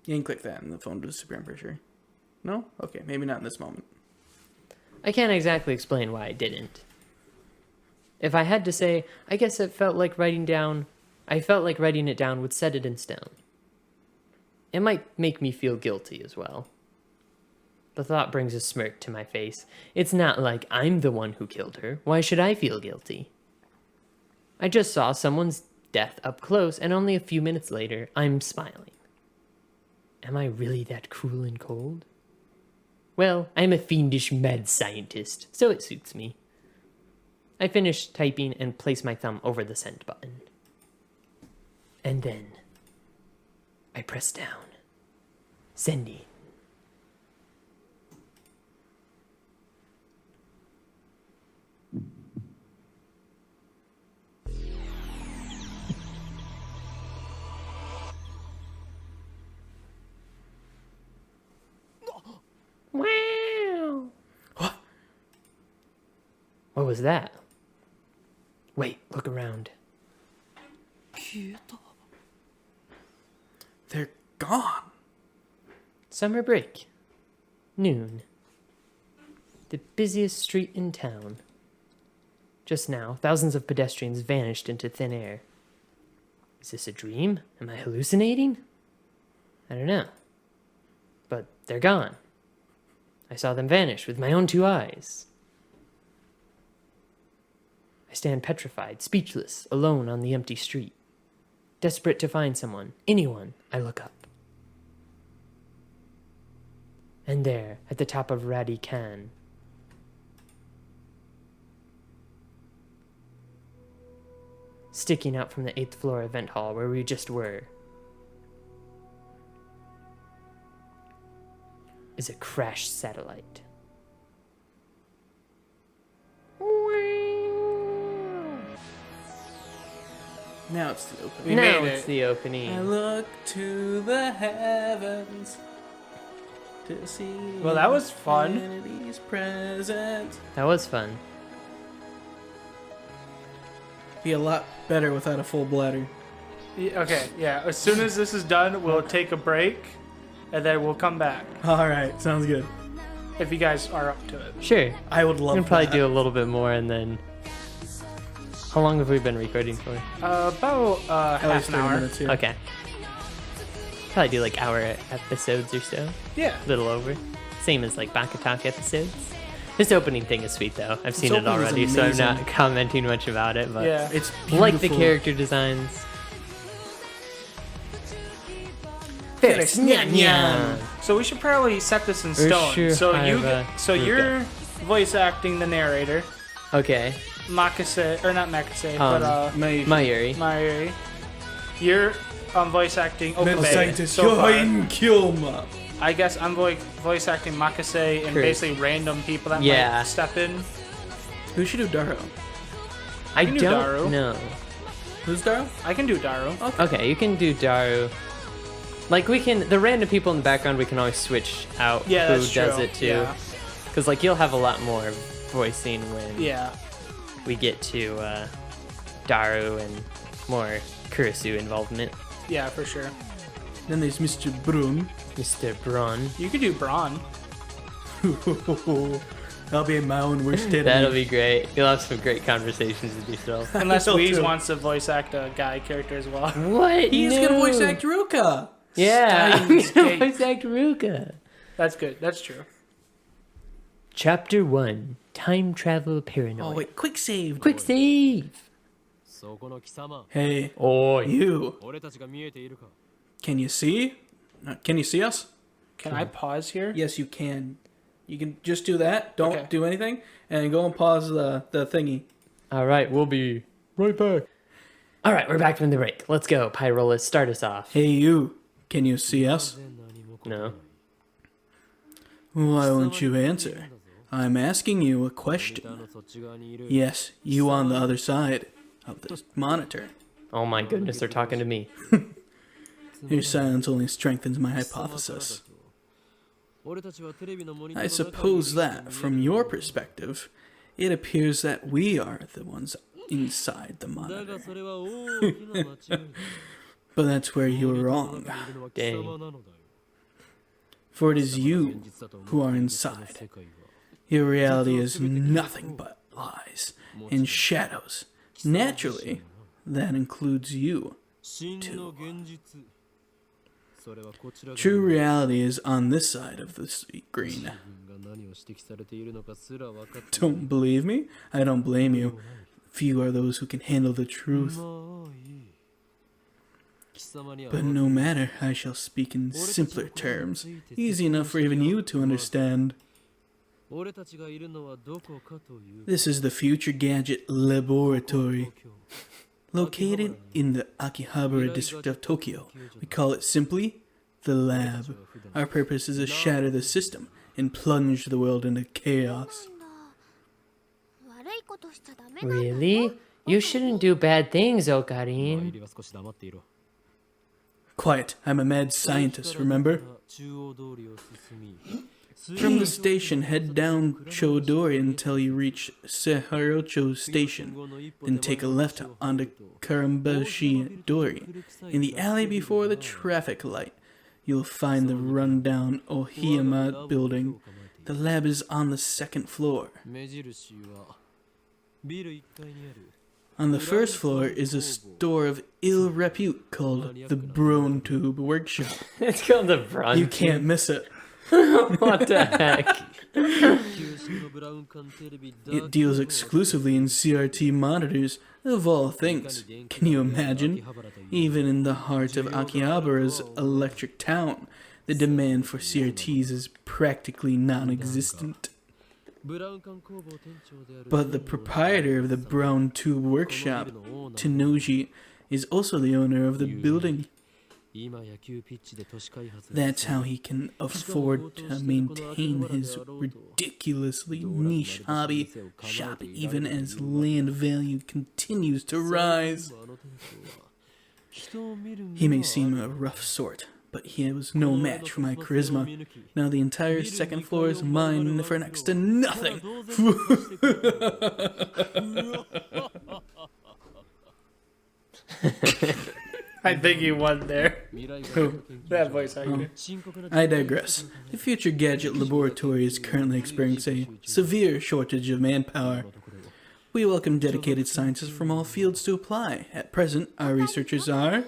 You can click that and the phone will disappear, I'm pretty sure. No? Okay, maybe not in this moment. I can't exactly explain why I didn't. If I had to say, I guess it felt like writing it down would set it in stone. It might make me feel guilty as well. The thought brings a smirk to my face. It's not like I'm the one who killed her. Why should I feel guilty? I just saw someone's death up close, and only a few minutes later, I'm smiling. Am I really that cruel and cold? Well, I'm a fiendish mad scientist, so it suits me. I finish typing and place my thumb over the send button. And then I press down. Sending. Wow. What? What was that? Wait, look around. They're gone. Summer break. Noon. The busiest street in town. Just now, thousands of pedestrians vanished into thin air. Is this a dream? Am I hallucinating? I don't know. But they're gone. I saw them vanish with my own 2 eyes. I stand petrified, speechless, alone on the empty street. Desperate to find someone, anyone, I look up. And there, at the top of Radi Khan, sticking out from the 8th floor event hall where we just were, is a crashed satellite. Now it's the opening. We Now made it's it. the opening. I look to the heavens to see. Well, that was fun. Infinity's presence. That was fun. Be a lot better without a full bladder. Okay, yeah. As soon as this is done, we'll take a break, and then we'll come back. All right, sounds good. If you guys are up to it. Sure. I would love We can probably that. do a little bit more and then... How long have we been recording for? About At half least an 30 hour. minutes here. Okay. Probably do like hour episodes or so. Yeah. Little over. Same as like Baka-Talk episodes. This opening thing is sweet though. I've seen it opening is already, so I'm not amazing. commenting much about it. But Yeah. It's I like the beautiful. character designs. First, nyan, nyan. So we should probably set this in stone. Urshu So Haiba you're voice acting the narrator, Okay. Makase, or not Makase, Um, but Mayuri. Mayuri. You're voice acting Mad Okabe scientist so far. Yoin Kyoma. I guess I'm voice acting Makase and Chris. basically random people that Yeah. might step in. Who should do Daro? I can do don't Daru. know. Who's Daro? I can do Daru. Okay, you can do Daru. Like the random people in the background, we can always switch out Yeah, who that's does true. it too. Yeah. Because like you'll have a lot more voicing when Yeah. we get to Daru and more Kurisu involvement. Yeah, for sure. Then there's Mr. Brun. Mr. Braun. You could do Braun. I'll be my own worst enemy. That'll be great. You'll have some great conversations with yourself. Unless will Weez too. wants to voice act a guy character as well. What? He's No. gonna voice act Ruka. Yeah, I'm Steins gonna Gate. voice act Ruka. That's good. That's true. Chapter 1. Time Travel Paranoid. Oh wait, quick save. Quick save! そこの貴様 Hey, Oh, you. 俺たちが見えているか Can you see? Can you see us? Can I pause here? Yes, you can. You can just do that. Don't Okay. do anything, and go and pause the thingy. Alright, we'll be right back. Alright, we're back from the break. Let's go, Pyrola, start us off. Hey, you. Can you see us? 何もここない No. Why won't you answer? I'm asking you a ギター question. のそっち側にいる Yes, you on the other side of the monitor. Oh my goodness, they're talking to me. Your silence only strengthens my hypothesis. 俺たちはテレビのモニター I の中に suppose that, from your perspective, it appears that we are the ones inside the だ monitor. がそれは大きな間違いだ But that's where you were モ wrong. ニターの中にいるのは貴様なのだよ For it is you 現実だと思 who っ are ているこの inside. 世界は Your reality is nothing but lies and shadows. Naturally, that includes you. 真の現実それはこちら側 True reality is on this side of the screen. 自分が何を指摘されているのかすら分かっていない Don't believe me? I don't blame you. Few are those who can handle the truth. まあいい貴様には But no matter, I shall speak in simpler terms. Easy enough for even you to understand. 俺たちがいるのはどこかという This is the Future Gadget Laboratory, 東京 located in the Akihabara district of Tokyo. We call it simply the lab. Our purpose is to shatter the system and plunge the world into chaos. 悪いことしちゃダメなんだよ Really? You shouldn't do bad things, 入 Okarin. りは少し黙っていろ Quiet, I'm a mad scientist, remember? 中央通りを進み From the station, head down Chodori until you reach Seharocho Station. Then take a left onto Karambashi Dori. In the alley before the traffic light, you'll find the rundown Ohiyama building. The lab is on the second floor. 目印はビル1階にある On the first floor is a store of ill repute called the Brone Tube Workshop. It's called the Bron. You can't miss it. What the heck? 旧式のブラウン管テレビ It deals exclusively in CRT monitors, of all things. Can you imagine? Even in the heart of Akihabara's electric town, the demand for CRTs is practically non-existent. ブラウン管工房店長である But the proprietor of the Brown Tube Workshop, Tenoji, is also the owner of the building. 今野球ピッチで都市開発 That's how he can afford to maintain his ridiculously niche hobby shop even as land value continues to rise. あの店長は人を見る目 He may は seem a rough sort, but he was no match for my charisma. Now the entire second floor is mine for next to nothing. I think you won there. 未来 Who? That voice actor. 深刻な I digress. The Future Gadget Laboratory is currently experiencing a severe shortage of manpower. We welcome dedicated scientists from all fields to apply. At present, our researchers are...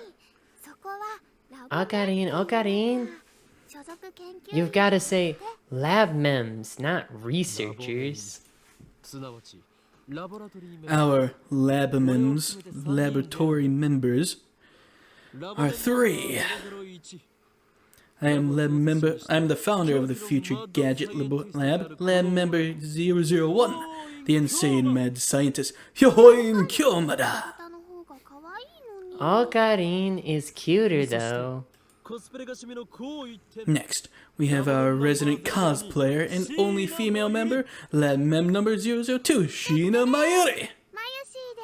そこはラボ Okarin, Okarin. 所属研究 You've got to say lab mems, not researchers. すなわちラボラトリーメン Our labamens, laboratory members, ラ are three. 001 I'm the founder of the Future Gadget Lab, Lab Member 001, the insane mad scientist, Hyoin Kyomada. 方の方が可愛いのに Okarin is cuter though. Next, we have our resident cosplayer and only female member, Lab Mem number 002, Sheena Mayuri. マユシー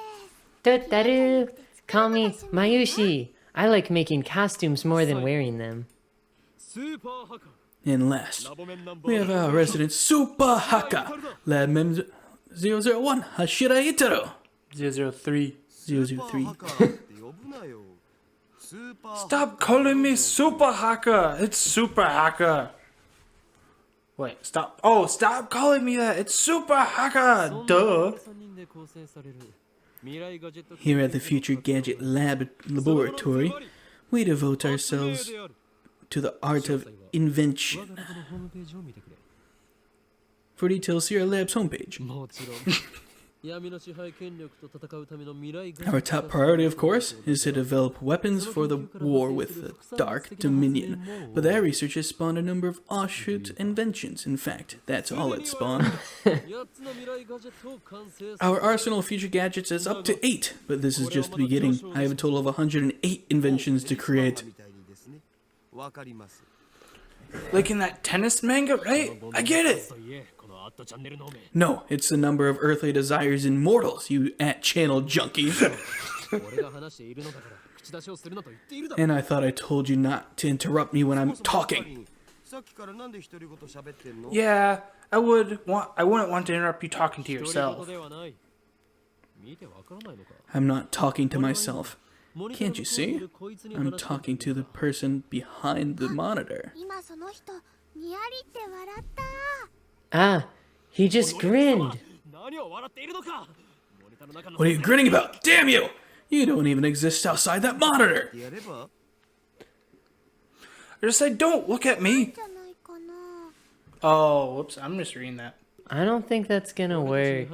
です Totaru! Call me Mayushi. I like making costumes more than wearing them. And last, we have our resident Super Haka, Lab Mem 001, Hashira Itaro. 003. 003. Stop calling me Super Hacker. It's Super Hacker. Wait, stop. Oh, stop calling me that. It's Super Hacker. Duh. Here at the Future Gadget Laboratory, we devote ourselves to the art of invention. For details, see our lab's homepage. Our top priority, of course, is to develop weapons for the war with the Dark Dominion, but that research has spawned a number of offshoot inventions. In fact, that's all it spawned. Our arsenal of future gadgets is up to 8, but this is just the beginning. I have a total of 108 inventions to create. Like in that tennis manga, right? I get it. No, it's the number of earthly desires in mortals, you at-channel junkie. And I thought I told you not to interrupt me when I'm talking. Yeah, I wouldn't want to interrupt you talking to yourself. I'm not talking to myself. Can't you see? I'm talking to the person behind the monitor. 今その人にやりって笑った Ah, he just grinned. What are you grinning about? Damn you! You don't even exist outside that monitor! I just said, don't look at me. じゃないかな Oh, whoops. I'm just reading that. I don't think that's gonna work.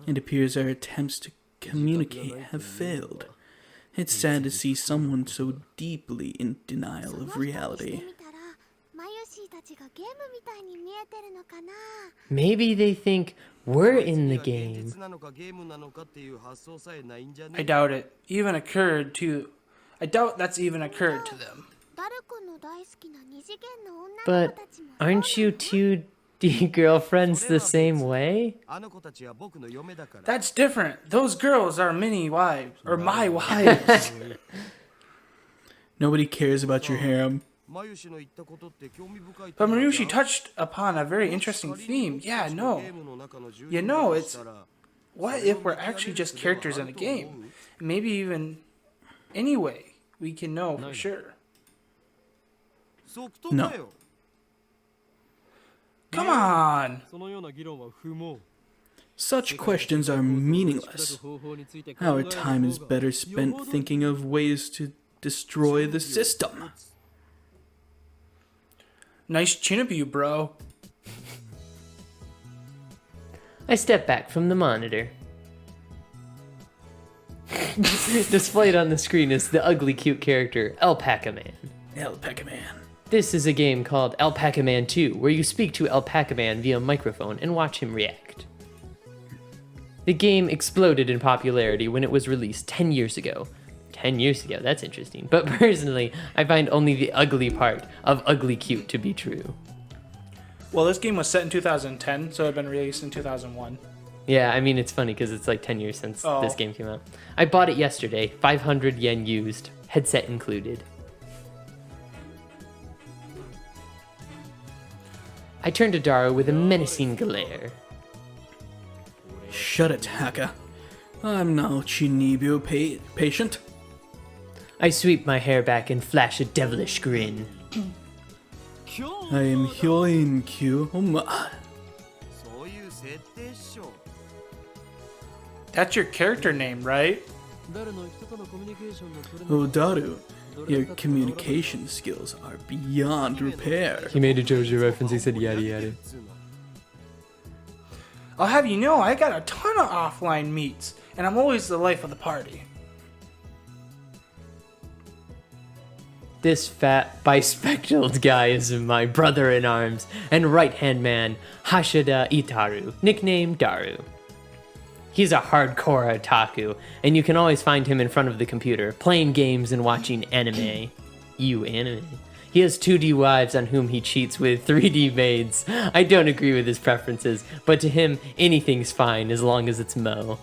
It appears our attempts to communicate have failed. It's sad to see someone so deeply in denial of して reality. みたらマユシーたちがゲームみたいに見えてるのかな Maybe they think we're in the game. I doubt it. I doubt that's even occurred to them. ダル君の大好きな二次元の女の But 子たちも aren't you 2D girlfriends the same way? That's different. Those girls are mini wives, or my wives. Nobody cares about your harem. But Marushi touched upon a very interesting theme. Yeah, no. You know, it's... What if we're actually just characters in a game? Maybe even... Anyway, we can know for sure. No. Come on! Such questions are meaningless. Our time is better spent thinking of ways to destroy the system. Nice chin of you, bro. I step back from the monitor. Displayed on the screen is the ugly cute character, Alpaca Man. Alpaca Man. This is a game called Alpaca Man 2, where you speak to Alpaca Man via microphone and watch him react. The game exploded in popularity when it was released 10 years ago. 10 years ago, that's interesting. But personally, I find only the ugly part of ugly cute to be true. Well, this game was set in 2010, so it had been released in 2001. Yeah, I mean, it's funny because it's like 10 years since Oh. this game came out. I bought it yesterday, 500 yen used, headset included. I turned to Daru with a menacing glare. Shut it, Haka. I'm no Chinibyo patient. I sweep my hair back and flash a devilish grin. I am Hyoin Q. Oh my. That's your character name, right? Oh, Daru, your communication skills are beyond repair. He made a JoJo reference, he said yada yada. I'll have you know, I got a ton of offline meets, and I'm always the life of the party. This fat, bispectacled guy is my brother-in-arms and right-hand man, Hashida Itaru, nicknamed Daru. He's a hardcore otaku, and you can always find him in front of the computer, playing games and watching anime. Anime. He has 2D wives on whom he cheats with 3D maids. I don't agree with his preferences, but to him, anything's fine as long as it's Mo.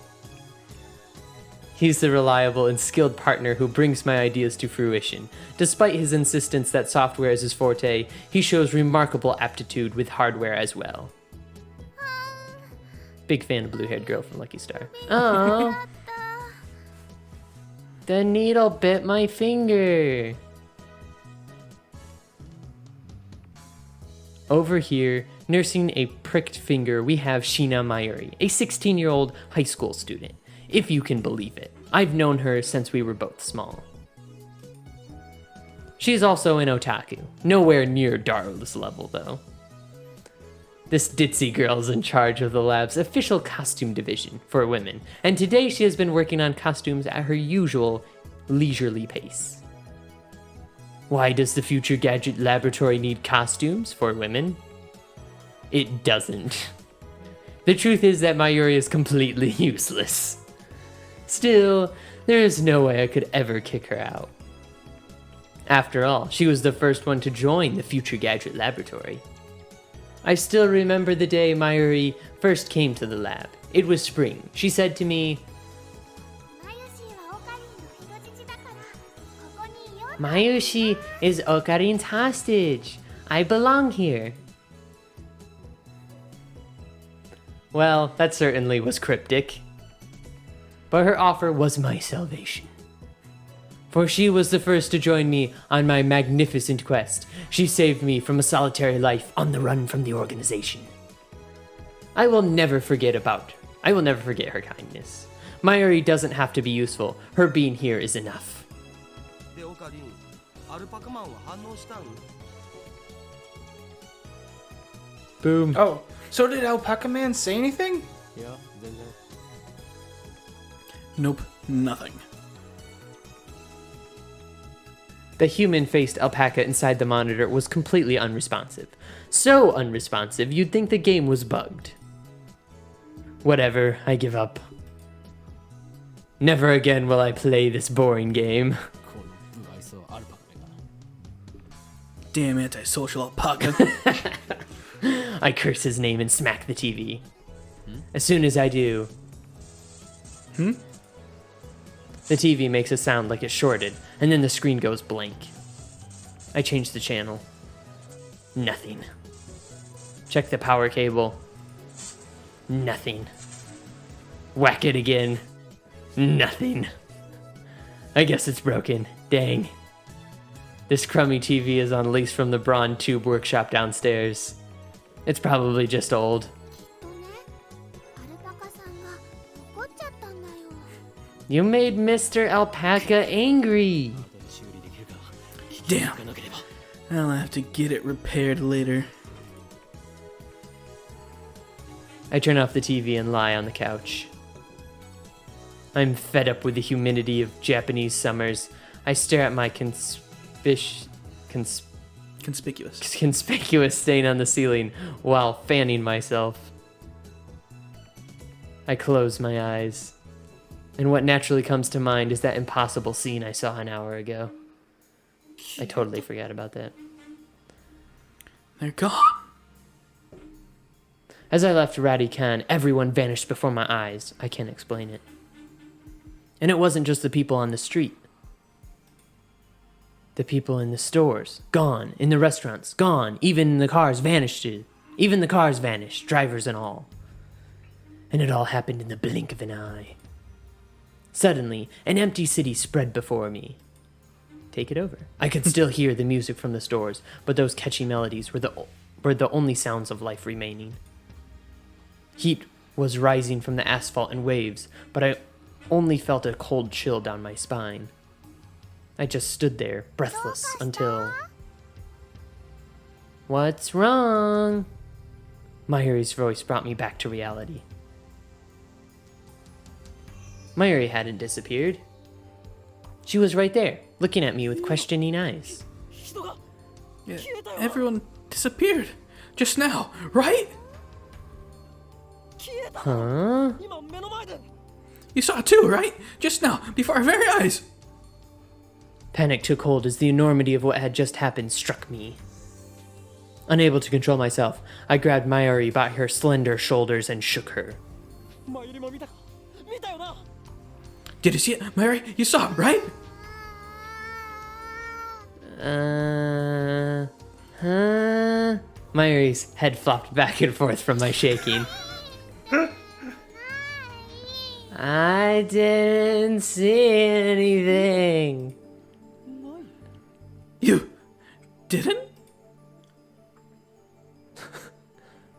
He's the reliable and skilled partner who brings my ideas to fruition. Despite his insistence that software is his forte, he shows remarkable aptitude with hardware as well. Big fan of blue-haired girl from Lucky Star. Oh, the needle bit my finger. Over here, nursing a pricked finger, we have Shina Mayuri, a 16-year-old high school student. If you can believe it. I've known her since we were both small. She's also an otaku. Nowhere near Daru's level, though. This ditzy girl is in charge of the lab's official costume division for women, and today she has been working on costumes at her usual leisurely pace. Why does the Future Gadget Laboratory need costumes for women? It doesn't. The truth is that Mayuri is completely useless. Still, there is no way I could ever kick her out. After all, she was the first one to join the Future Gadget Laboratory. I still remember the day Mayuri first came to the lab. It was spring. She said to me, Mayushi is Okarin's hostage. I belong here. Well, that certainly was cryptic. But her offer was my salvation. For she was the first to join me on my magnificent quest. She saved me from a solitary life on the run from the organization. I will never forget her kindness. Mayuri doesn't have to be useful. Her being here is enough. Boom. Oh, so did Alpaca Man say anything? Nope, nothing. The human-faced alpaca inside the monitor was completely unresponsive. So unresponsive, you'd think the game was bugged. Whatever, I give up. Never again will I play this boring game. Damn antisocial alpaca. I curse his name and smack the TV. As soon as I do... The TV makes a sound like it's shorted, and then the screen goes blank. I change the channel. Nothing. Check the power cable. Nothing. Whack it again. Nothing. I guess it's broken. Dang. This crummy TV is on lease from the Braun Tube workshop downstairs. It's probably just old. You made Mr. Alpaca angry. Damn. I'll have to get it repaired later. I turn off the TV and lie on the couch. I'm fed up with the humidity of Japanese summers. I stare at my conspicuous stain on the ceiling while fanning myself. I close my eyes. And what naturally comes to mind is that impossible scene I saw an hour ago. I totally forgot about that. They're gone. As I left Radican, everyone vanished before my eyes. I can't explain it. And it wasn't just the people on the street. The people in the stores, gone. In the restaurants, gone. Even the cars vanished. Even the cars vanished, drivers and all. And it all happened in the blink of an eye. Suddenly, an empty city spread before me. Take it over. I could still hear the music from the stores, but those catchy melodies were the only sounds of life remaining. Heat was rising from the asphalt in waves, but I only felt a cold chill down my spine. I just stood there, breathless, until... What's wrong? Mayuri's voice brought me back to reality. Mayuri hadn't disappeared. She was right there, looking at me with questioning eyes. Yeah, everyone disappeared just now, right? Huh? 今目の前で You saw it too, right? Just now, before our very eyes. Panic took hold as the enormity of what had just happened struck me. Unable to control myself, I grabbed Mayuri by her slender shoulders and shook her. 前よりも見たか見たよな Did you see it, Mary? You saw it, right? Huh? Mayuri's head flopped back and forth from my shaking. I didn't see anything. You didn't?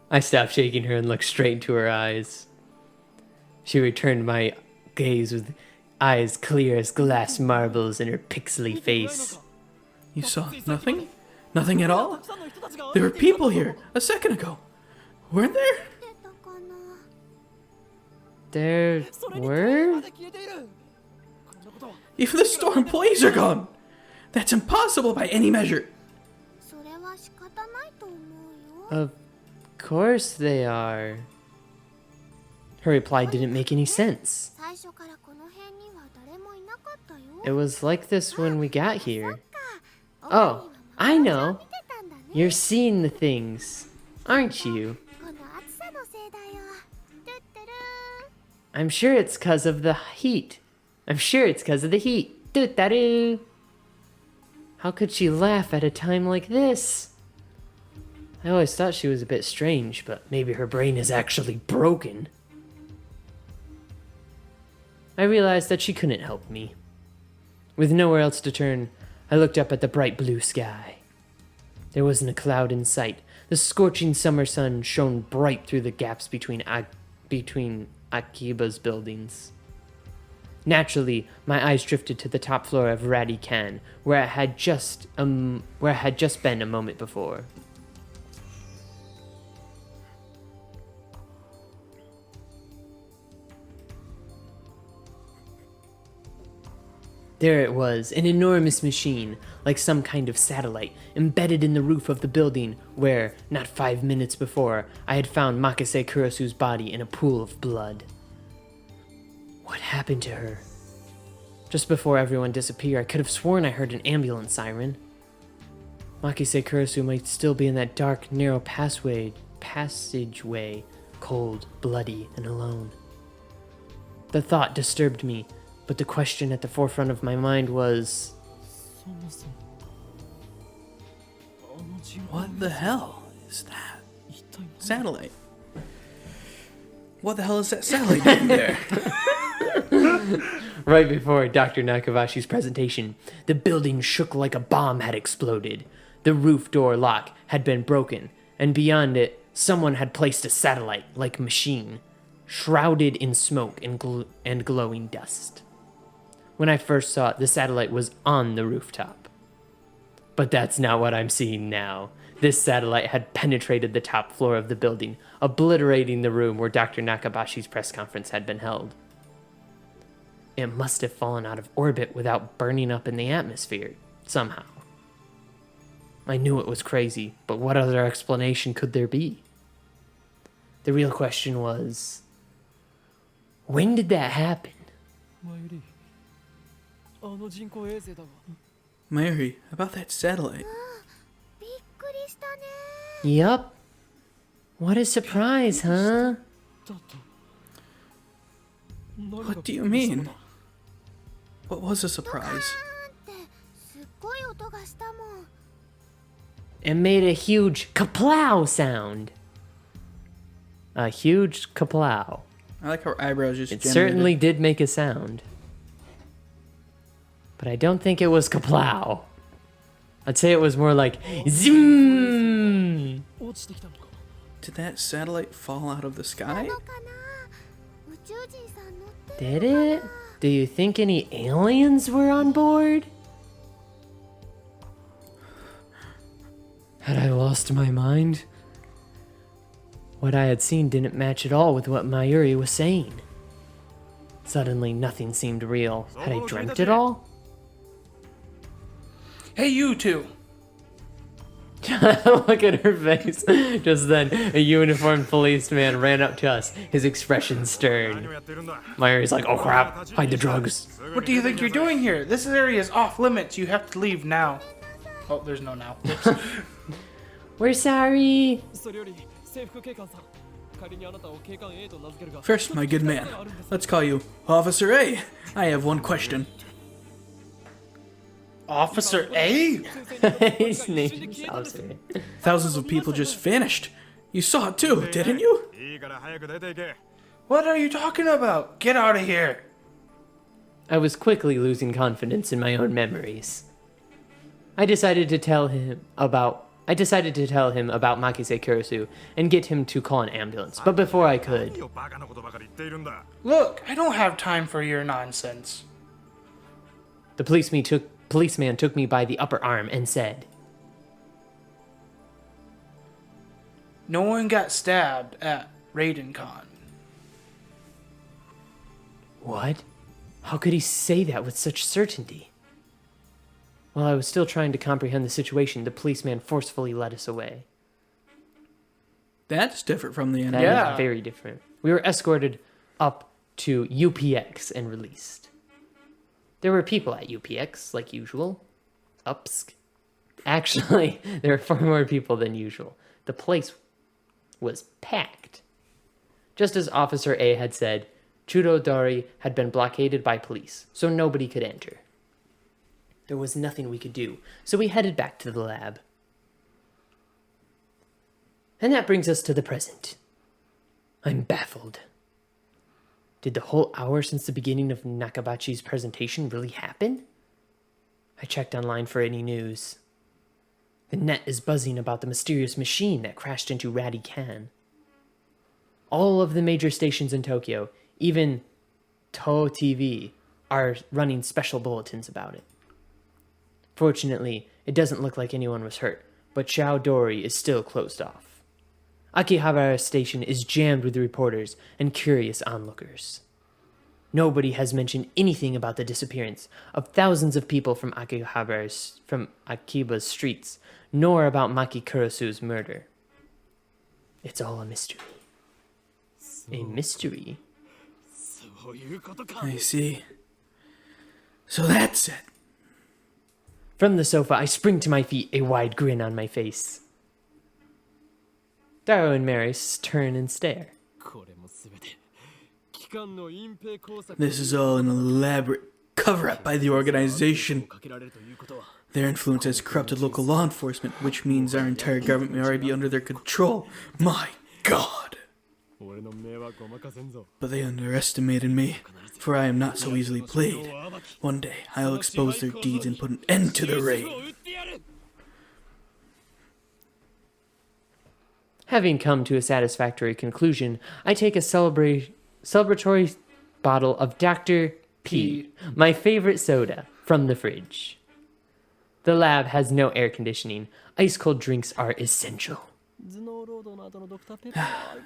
I stopped shaking her and looked straight into her eyes. She returned my gaze with eyes clear as glass marbles in her pixely face. You saw nothing? Nothing at all? There were people here a second ago. Weren't there? 出たかな There それに were? まで消えているこんなことは Even the store employees are gone. That's impossible by any measure. それは仕方ないと思うよ Of course they are. Her reply didn't make any sense. 最初からこの辺には誰もいなかったよ It was like this when we got here. そっか Oh, I know. 見てたんだね You're seeing the things, aren't you? この暑さのせいだよトゥットゥル I'm sure it's 'cause of the heat. I'm sure it's 'cause of the heat. Doo-da-doo. How could she laugh at a time like this? I always thought she was a bit strange, but maybe her brain is actually broken. I realized that she couldn't help me. With nowhere else to turn, I looked up at the bright blue sky. There wasn't a cloud in sight. The scorching summer sun shone bright through the gaps between Akiba's buildings. Naturally, my eyes drifted to the top floor of Ratty Can, where I had just been a moment before. There it was, an enormous machine, like some kind of satellite, embedded in the roof of the building where, not 5 minutes before, I had found Makase Kurasu's body in a pool of blood. What happened to her? Just before everyone disappeared, I could have sworn I heard an ambulance siren. Makase Kurasu might still be in that dark, narrow passageway, cold, bloody, and alone. The thought disturbed me, but the question at the forefront of my mind was, そもそもあの人工 What the hell is that 一体何 satellite? What the hell is that satellite doing there? right before Dr. Nakabashi's presentation, the building shook like a bomb had exploded. The roof door lock had been broken, and beyond it, someone had placed a satellite-like machine, shrouded in smoke and glowing dust. When I first saw it, the satellite was on the rooftop. But that's not what I'm seeing now. This satellite had penetrated the top floor of the building, obliterating the room where Dr. Nakabashi's press conference had been held. It must have fallen out of orbit without burning up in the atmosphere, somehow. I knew it was crazy, but what other explanation could there be? The real question was, when did that happen? 前よりあの人工衛星だわ Mary, about that satellite. びっくりしたね Yup. What a surprise, huh? だと何が What do you びっくりしたの mean? だ What was a ドカーン surprise? ってすっごい音がしたもん It made a huge kaplow sound. A huge kaplow. I like how her eyebrows just It generated. certainly did make a sound. But I don't think it was kaplow. I'd say it was more like zoom. 落ちてきたのか Did that satellite fall out of the な sky? のかな宇宙人さん乗って Did it? Do you think any aliens were on board? Had I lost my mind? What I had seen didn't match at all with what Mayuri was saying. Suddenly, nothing seemed real. Had I dreamt it all? Hey, you two. Look at her face. Just then, a uniformed policeman ran up to us, his expression stern. Mayuri's like, oh crap, hide the drugs. What do you think you're doing here? This area is off limits. You have to leave now. Oh, there's no now. Oops. We're sorry. First, my good man, let's call you Officer A. I have one question. Officer A? His name's Officer. Thousands of people just vanished. You saw it too, didn't you? What are you talking about? Get out of here. I was quickly losing confidence in my own memories. I decided to tell him about Makise Kurosu and get him to call an ambulance. But before I could, Look, I don't have time for your nonsense. the policeman took me by the upper arm and said, No one got stabbed at RaidenCon. "What? How could he say that with such certainty?" While I was still trying to comprehend the situation, the policeman forcefully led us away. That's different from the That end. Yeah. is very different. We were escorted up to UPX and released. There were people at UPX, like usual. Actually, there were far more people than usual. The place was packed. Just as Officer A had said, Chudodori had been blockaded by police, so nobody could enter. There was nothing we could do, so we headed back to the lab. And that brings us to the present. I'm baffled. Did the whole hour since the beginning of Nakabachi's presentation really happen? I checked online for any news. The net is buzzing about the mysterious machine that crashed into Ratty Can. All of the major stations in Tokyo, even Toho TV, are running special bulletins about it. Fortunately, it doesn't look like anyone was hurt, but Chowdori is still closed off. Akihabara Station is jammed with reporters and curious onlookers. Nobody has mentioned anything about the disappearance of thousands of people from Akiba's streets, nor about Maki Kurosu's murder. It's all a mystery. A mystery? I see. So that's it. From the sofa, I spring to my feet, a wide grin on my face. Daro and Maris turn and stare. This is all an elaborate cover-up by the organization. Their influence has corrupted local law enforcement, which means our entire government may already be under their control. My God! But they underestimated me, for I am not so easily played. One day, I'll expose their deeds and put an end to the reign. Having come to a satisfactory conclusion, I take a celebratory bottle of Dr. P, my favorite soda, from the fridge. The lab has no air conditioning. Ice-cold drinks are essential.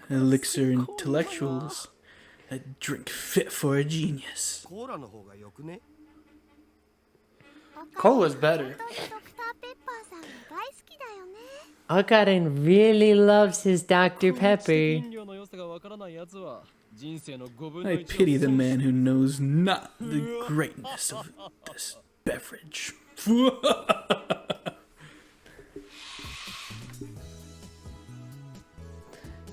Elixir intellectuals. A drink fit for a genius. Cola's better. ドクターペッパーさんが大好きだよね。 Akarin really loves his Dr. Pepper. I pity the man who knows not the greatness of this beverage.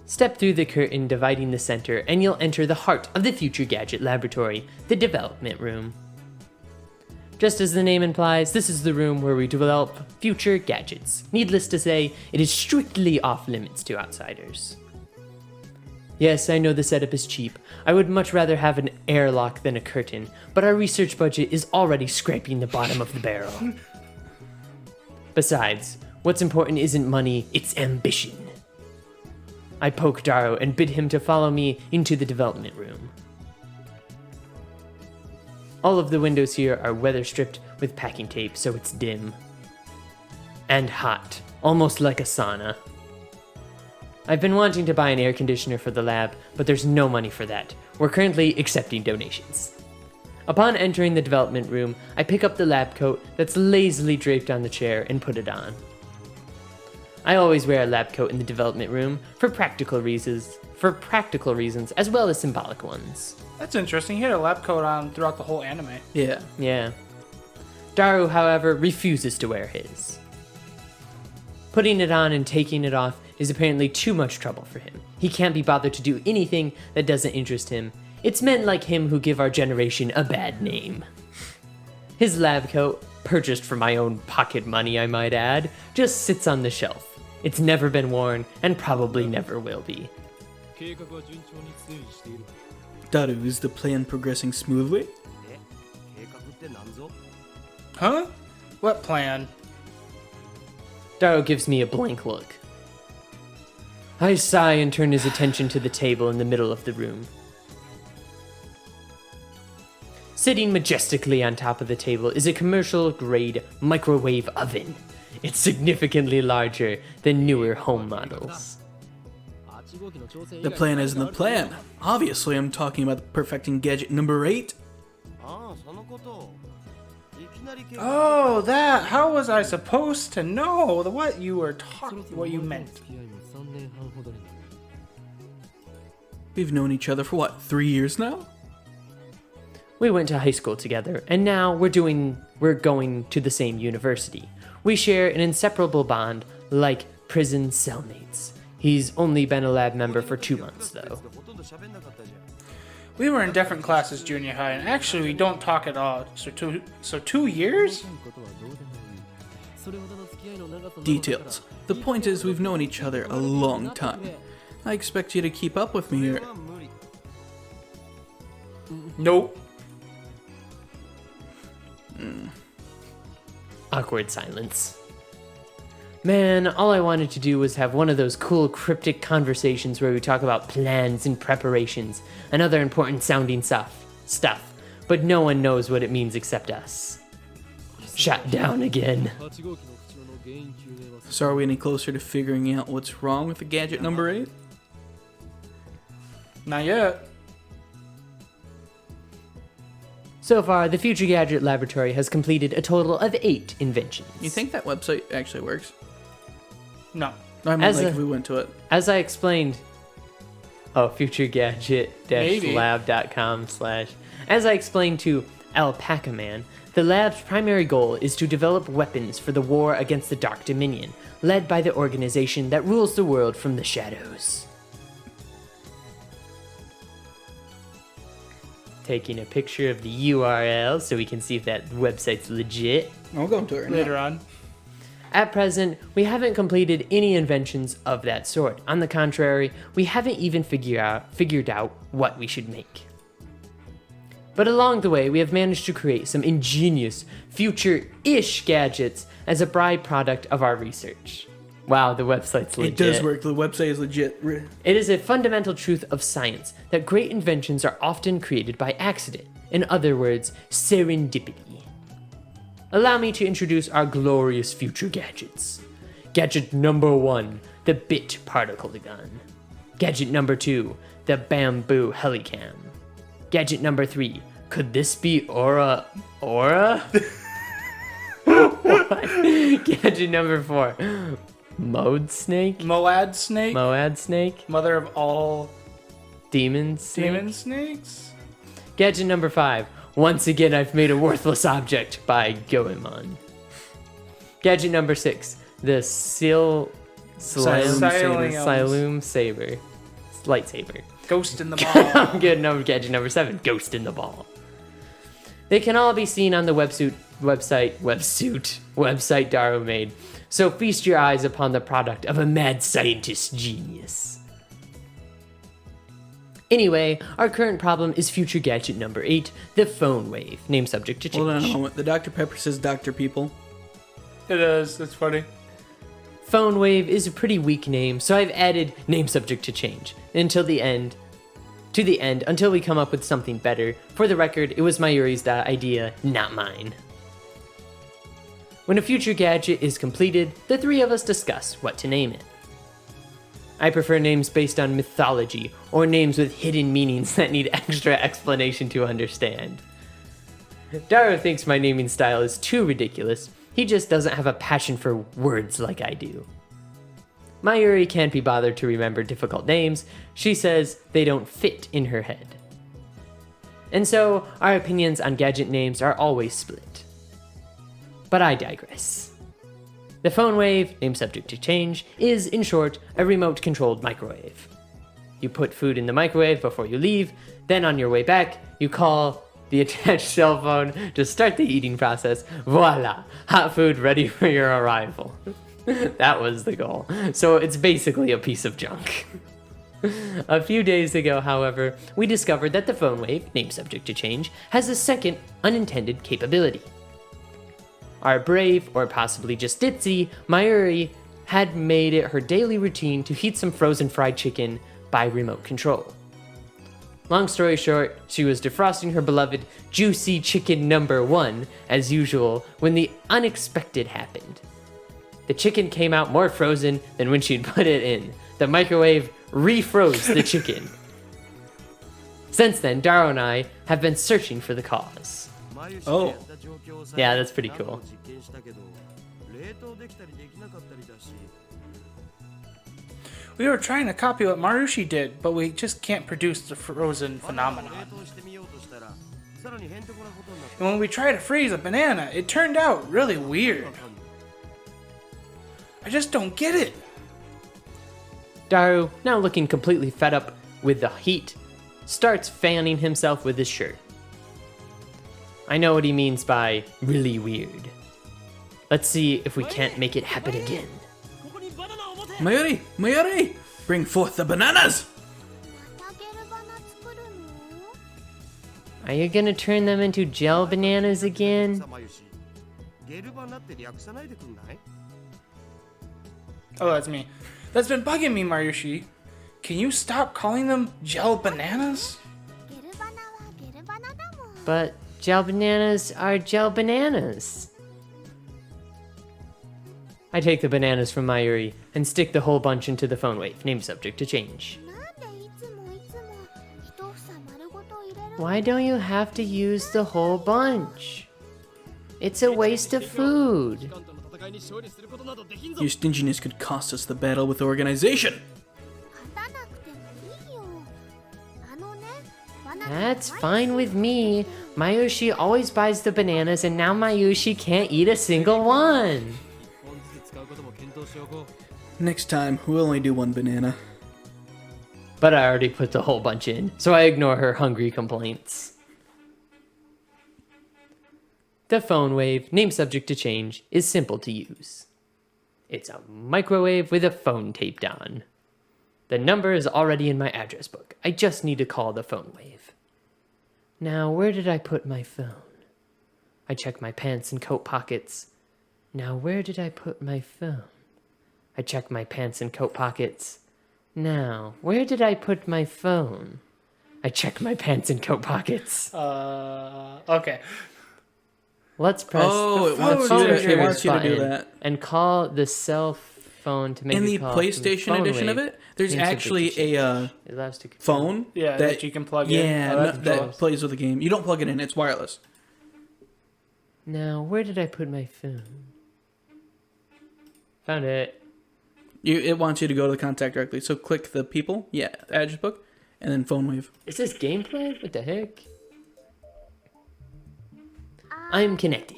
Step through the curtain dividing the center, and you'll enter the heart of the Future Gadget Laboratory, the development room. Just as the name implies, this is the room where we develop future gadgets. Needless to say, it is strictly off limits to outsiders. Yes, I know the setup is cheap. I would much rather have an airlock than a curtain, but our research budget is already scraping the bottom of the barrel. Besides, what's important isn't money, it's ambition. I poke Daro and bid him to follow me into the development room. All of the windows here are weather stripped with packing tape, so it's dim. And hot, almost like a sauna. I've been wanting to buy an air conditioner for the lab, but there's no money for that. We're currently accepting donations. Upon entering the development room, I pick up the lab coat that's lazily draped on the chair and put it on. I always wear a lab coat in the development room for practical reasons, as well as symbolic ones. That's interesting. He had a lab coat on throughout the whole anime. Yeah. Yeah. Daru, however, refuses to wear his. Putting it on and taking it off is apparently too much trouble for him. He can't be bothered to do anything that doesn't interest him. It's men like him who give our generation a bad name. His lab coat, purchased for my own pocket money I might add, just sits on the shelf. It's never been worn and probably never will be. Daru, is the plan progressing smoothly? Huh? What plan? Daru gives me a blank look. I sigh and turn his attention to the table in the middle of the room. Sitting majestically on top of the table is a commercial-grade microwave oven. It's significantly larger than newer home models. The plan isn't the plan. Obviously, I'm talking about perfecting gadget number 8. Oh, that. How was I supposed to know what you were talking? What you meant? We've known each other for what, 3 years now? We went to high school together, and now we're going to the same university. We share an inseparable bond like prison cellmates. He's only been a lab member for 2 months, though. We were in different classes junior high, and actually we don't talk at all. So 2 years? Details. The point is, we've known each other a long time. I expect you to keep up with me here. Nope. Awkward silence. Man, all I wanted to do was have one of those cool cryptic conversations where we talk about plans and preparations and other important sounding stuff. But no one knows what it means except us. Shot down again. So are we any closer to figuring out what's wrong with the gadget number 8? Not yet. So far, the Future Gadget Laboratory has completed a total of 8 inventions. You think that website actually works? No. I mean, if we went to it. As I explained, futuregadget-lab.com/ As I explained to Alpaca Man, the lab's primary goal is to develop weapons for the war against the Dark Dominion, led by the organization that rules the world from the shadows. Taking a picture of the URL so we can see if that website's legit. I'll go into it right Later now. on. At present, we haven't completed any inventions of that sort. On the contrary, we haven't even figured out what we should make. But along the way, we have managed to create some ingenious, future-ish gadgets as a byproduct of our research. Wow, the website's legit. It does work. The website is legit. It is a fundamental truth of science that great inventions are often created by accident. In other words, serendipity. Allow me to introduce our glorious future gadgets. Gadget number 1, the bit particle gun. Gadget number 2, the bamboo helicam. Gadget number 3, could this be Aura? What? Gadget number 4, Moad snake? Moad snake? Moad snake? Mother of all Demon snake? demon snakes? Gadget number 5. Once again, I've made a worthless object by Goemon. Gadget number 6. The Siloom Saber. Lightsaber. Ghost in the ball. Good number. Gadget number 7. Ghost in the ball. They can all be seen on the website Daru made. So feast your eyes upon the product of a mad scientist genius. Anyway, our current problem is future gadget number 8, the phone wave. Name subject to change. Hold on a moment. The Dr. Pepper says Dr. People. It is. It's funny. Phone wave is a pretty weak name, so I've added name subject to change until the end, until we come up with something better. For the record, it was Mayuri's idea, not mine. When a future gadget is completed, the 3 of us discuss what to name it. I prefer names based on mythology, or names with hidden meanings that need extra explanation to understand. Daru thinks my naming style is too ridiculous. He just doesn't have a passion for words like I do. Mayuri can't be bothered to remember difficult names. She says they don't fit in her head. And so, our opinions on gadget names are always split. But I digress. The phone wave, named subject to change, is, in short, a remote-controlled microwave. You put food in the microwave before you leave, then on your way back, you call the attached cell phone to start the eating process. Voila! Hot food ready for your arrival. That was the goal. So it's basically a piece of junk. A few days ago, however, we discovered that the phone wave, named subject to change, has a second unintended capability. Our brave, or possibly just ditzy, Mayuri had made it her daily routine to heat some frozen fried chicken by remote control. Long story short, she was defrosting her beloved juicy chicken number 1, as usual, when the unexpected happened. The chicken came out more frozen than when she'd put it in. The microwave refroze the chicken. Since then, Daro and I have been searching for the cause. Oh. Yeah, that's pretty cool. We were trying to copy what Marushi did, but we just can't produce the frozen phenomenon. And when we tried to freeze a banana, it turned out really weird. I just don't get it. Daru, now looking completely fed up with the heat, starts fanning himself with his shirt. I know what he means by really weird. Let's see if we can't make it happen again. Mayuri! Mayuri! Bring forth the bananas! またゲルバナ作るの？ Are you gonna turn them into gel bananas again? Oh, that's me. That's been bugging me, Marushi. Can you stop calling them gel bananas? ゲルバナはゲルバナだもん。 But gel bananas are gel bananas. I take the bananas from Mayuri and stick the whole bunch into the phone wave, named subject to change. なんでいつも一房丸ごと入れるの？ Why don't you have to use the whole bunch? It's a waste of food. Your stinginess could cost us the battle with organization. 勝たなくてもいいよ。あのね、バナナ That's fine with me. Mayushi always buys the bananas and now Mayushi can't eat a single one. Next time, we'll only do one banana. But I already put the whole bunch in, so I ignore her hungry complaints. The phone wave, named subject to change, is simple to use. It's a microwave with a phone taped on. The number is already in my address book. I just need to call the phone wave. Now, where did I put my phone? I check my pants and coat pockets. Now, where did I put my phone? I check my pants and coat pockets. Now, where did I put my phone? I check my pants and coat pockets. Okay. Let's press Oh, the it wants phone you to- it triggers wants you to do button that. and call the cell phone to make In a the call from the PlayStation phone edition of wave. it, there's Named subject actually to change. a It allows to phone Yeah, that you can plug in. Yeah, Oh, that's that cool. plays with the game. You don't plug it in; it's wireless. Now, where did I put my phone? Found it. It wants you to go to the contact directly. So click the people, address book, and then phone wave. Is this gameplay? What the heck? I'm connected.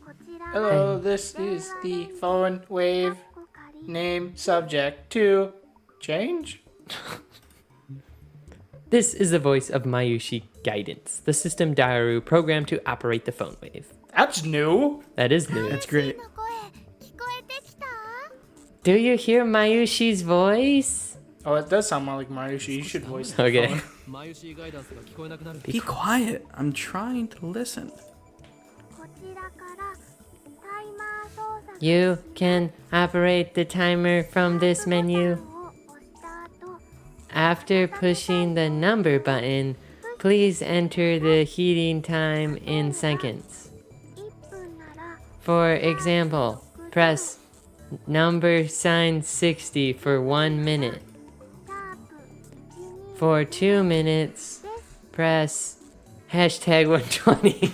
こちらは Hello, this is the phone wave, こ借り name subject to change. This is the voice of Mayushi Guidance, the system Daru programmed to operate the phone wave. That's new. That is new. That's great. の声聞こえてきた？ Do you hear Mayushi's voice? Oh, it does sound more like Marushi. You should voice the Okay. phone. マユシーガイダンスが聞こえなくなる Be quiet. I'm trying to listen. こちらからタイマー操作 You can operate the timer from this menu. を押した後 After pushing the number button, please enter the heating time in seconds. 1分なら For example, press number sign 60 for 1 minute. シャープ For 2 minutes, press hashtag 120.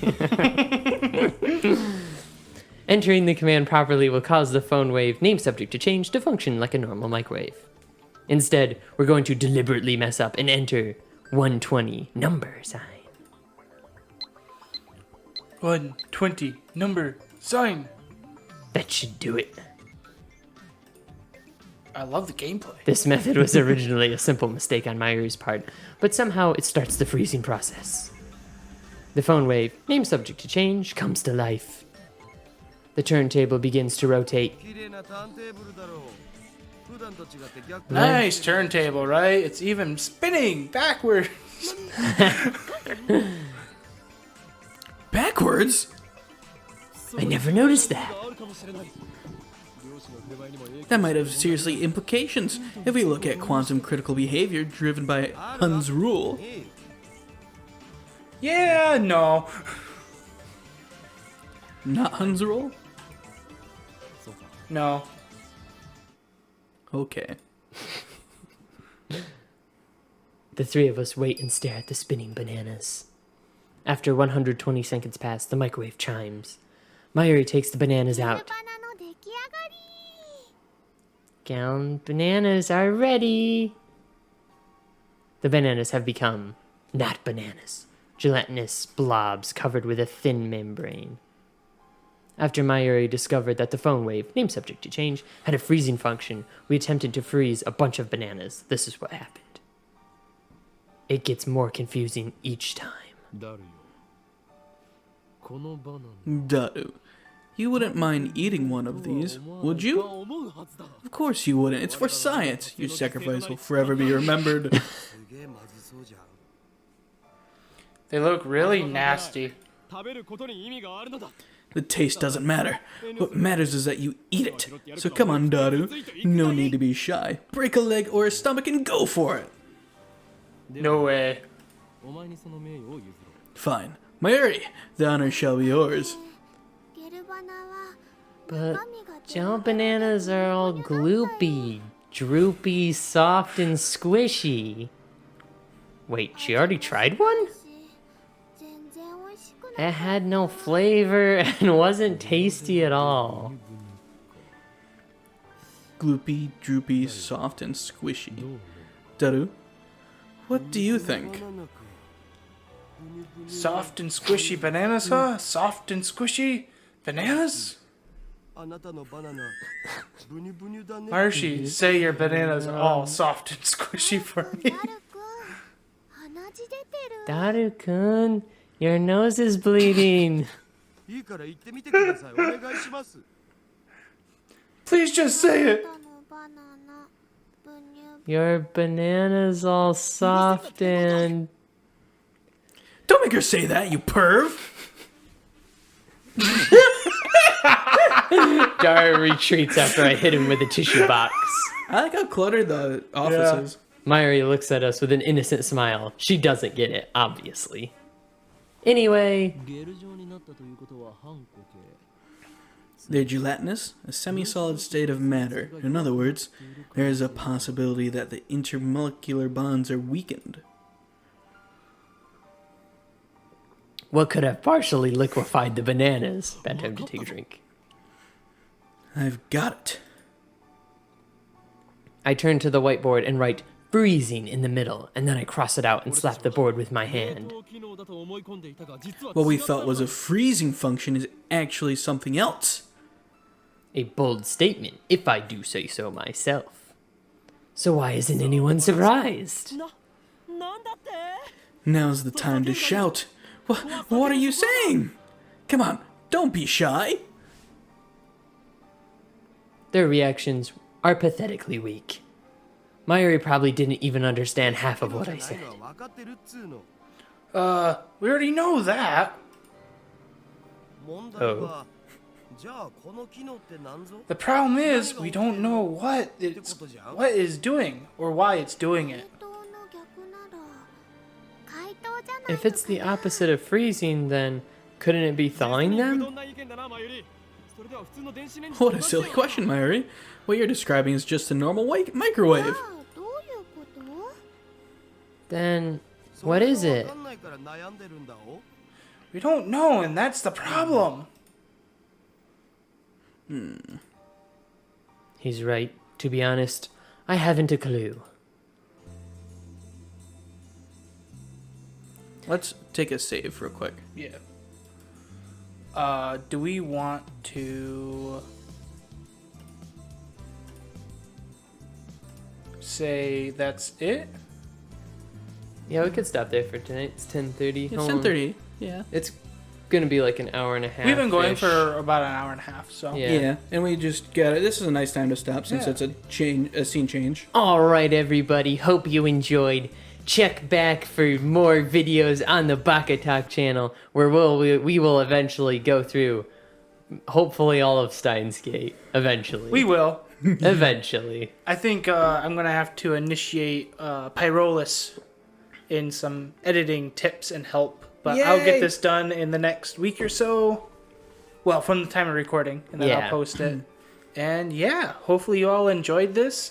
Entering the command properly will cause the phone wave name subject to change to function like a normal microwave. Instead, we're going to deliberately mess up and enter 120 number sign. 120 number sign. That should do it. I love the gameplay. This method was originally a simple mistake on Mayuri's part, but somehow it starts the freezing process. The phone wave, name subject to change, comes to life. The turntable begins to rotate. Nice turntable, right? It's even spinning backwards. Backwards? I never noticed that. That might have seriously implications if we look at quantum critical behavior driven by Hund's rule. Yeah, no. Not Hund's rule? No. Okay. The three of us wait and stare at the spinning bananas. After 120 seconds pass, the microwave chimes. Mayuri takes the bananas out. バナの出来上がり Gallon bananas are ready. The bananas have become not bananas, gelatinous blobs covered with a thin membrane. After Mayuri discovered that the phone wave, name subject to change, had a freezing function, we attempted to freeze a bunch of bananas. This is what happened. It gets more confusing each time. だるよこのバナナ Daru, you wouldn't mind eating one of these, would you? 思うはずだ Of course you wouldn't. It's for science. Your sacrifice will forever be remembered. すげえまずそうじゃん They look really nasty. 食べることに意味があるのだ The taste doesn't matter. What matters is that you eat it. So come on, Daru. No need to be shy. Break a leg or a stomach and go for it. No way. お前にその名誉を譲ろう Fine. Mayuri, the honor shall be yours. ゲルバナは But 中身が gel bananas are all gloopy, droopy, soft, and squishy. Wait, she already tried one? 全然美味しくない It had no flavor and wasn't tasty at all. Gloopy, droopy, soft, and squishy. Daru, what do you think? Soft and squishy bananas, huh? Soft and squishy bananas? あなたのバナナブニュブニュだね Marushi, say your bananas are all soft and squishy for me. ダルくん鼻血出てる Daru-kun, your nose is bleeding. いいから言ってみてくださいお願いします Please just say it. あなたのバナナブニュ Your banana's all soft and... Don't make her say that, you perv! Daru retreats after I hit him with a tissue box. I like how cluttered the office is. Mayuri looks at us with an innocent smile. She doesn't get it, obviously. Anyway, ゲル状になったということは反固形 They're gelatinous, a semi-solid state of matter. In other words, there is a possibility that the intermolecular bonds are weakened. what could have partially liquefied the bananas? Bad time to take a drink. I've got it. I turn to the whiteboard and write freezing in the middle, and then I cross it out and slap the board with my hand. 機能だと思い込んでいたが実は What we 違った thought was a freezing function is actually something else. A bold statement, if I do say so myself. So why isn't anyone surprised? なんだって Now's the time to shout. What are you saying? Come on, don't be shy. Their reactions are pathetically weak. Mayuri probably didn't even understand half of what I said. 分かってるっつうの We already know that. 問題はじゃあこの機能って何ぞ The problem is we don't know what is doing or why it's doing it. 解凍の逆なら解凍じゃない If it's the opposite of freezing, then couldn't it be thawing ど them? んな意見だなマユリそれでは普通の電子レンジ What a silly question, Mayuri. What you're describing is just a normal microwave. ああどういうこと Then what is それ it? が分かんないから悩んでるんだお We don't know, and that's the problem. He's right. To be honest, I haven't a clue. Let's take a save real quick. Yeah. Do we want to say that's it? Yeah, we could stop there for tonight. It's 10:30. It's 10:30. Yeah. It's gonna be like an hour and a half. We've been going for about an hour and a half, so. Yeah. And we just got it. This is a nice time to stop since Yeah. it's a scene change. All right, everybody. Hope you enjoyed. Check back for more videos on the Baka-Talk channel, where we will eventually go through, hopefully, all of Steins Gate. Eventually. We will. Eventually. I think I'm going to have to initiate Pyrolis in some editing tips and help. But I'll Yay! get this done in the next week or so. Well, from the time of recording. And then Yeah. I'll post it. And yeah, hopefully you all enjoyed this.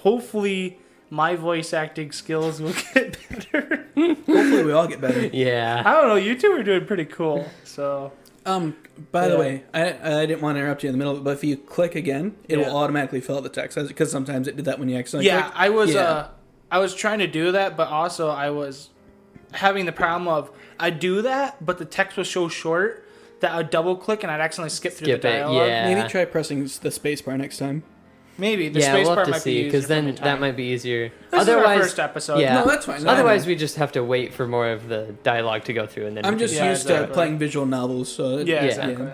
Hopefully my voice acting skills will get better. Hopefully we all get better. Yeah. I don't know. You two are doing pretty cool. So By the Yeah. way, I didn't want to interrupt you in the middle, but if you click again, it Yeah. will automatically fill out the text because sometimes it did that when you accidentally yeah, clicked. I was trying to do that, but also I was having the problem of I do that, but the text was so short that I'd double click and I'd accidentally skip through Skip the it, dialogue. yeah. Maybe try pressing the space bar next time. Maybe the Yeah, space we'll bar have to might be see, easier because for me then to that time. might be easier. This is our first episode. Yeah. No, that's fine. Otherwise, we just have to wait for more of the dialogue to go through, and then I'm we just can- Yeah, used exactly. to playing visual novels, so Yeah, Yeah. exactly.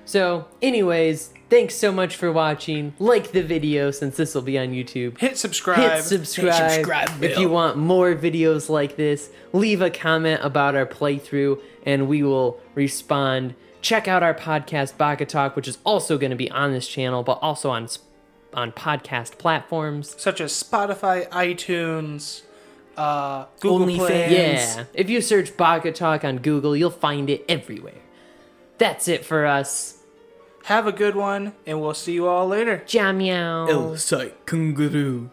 So, anyways, thanks so much for watching. Like the video since this will be on YouTube. Hit subscribe. Hit subscribe. subscribe If bell. you want more videos like this, leave a comment about our playthrough and we will respond. Check out our podcast, Baka-Talk, which is also going to be on this channel, but also on podcast platforms. Such as Spotify, iTunes, Google OnlyFans. Play. Yeah. If you search Baka-Talk on Google, you'll find it everywhere. That's it for us. Have a good one, and we'll see you all later. Jam meow. El Sai Kangaroo.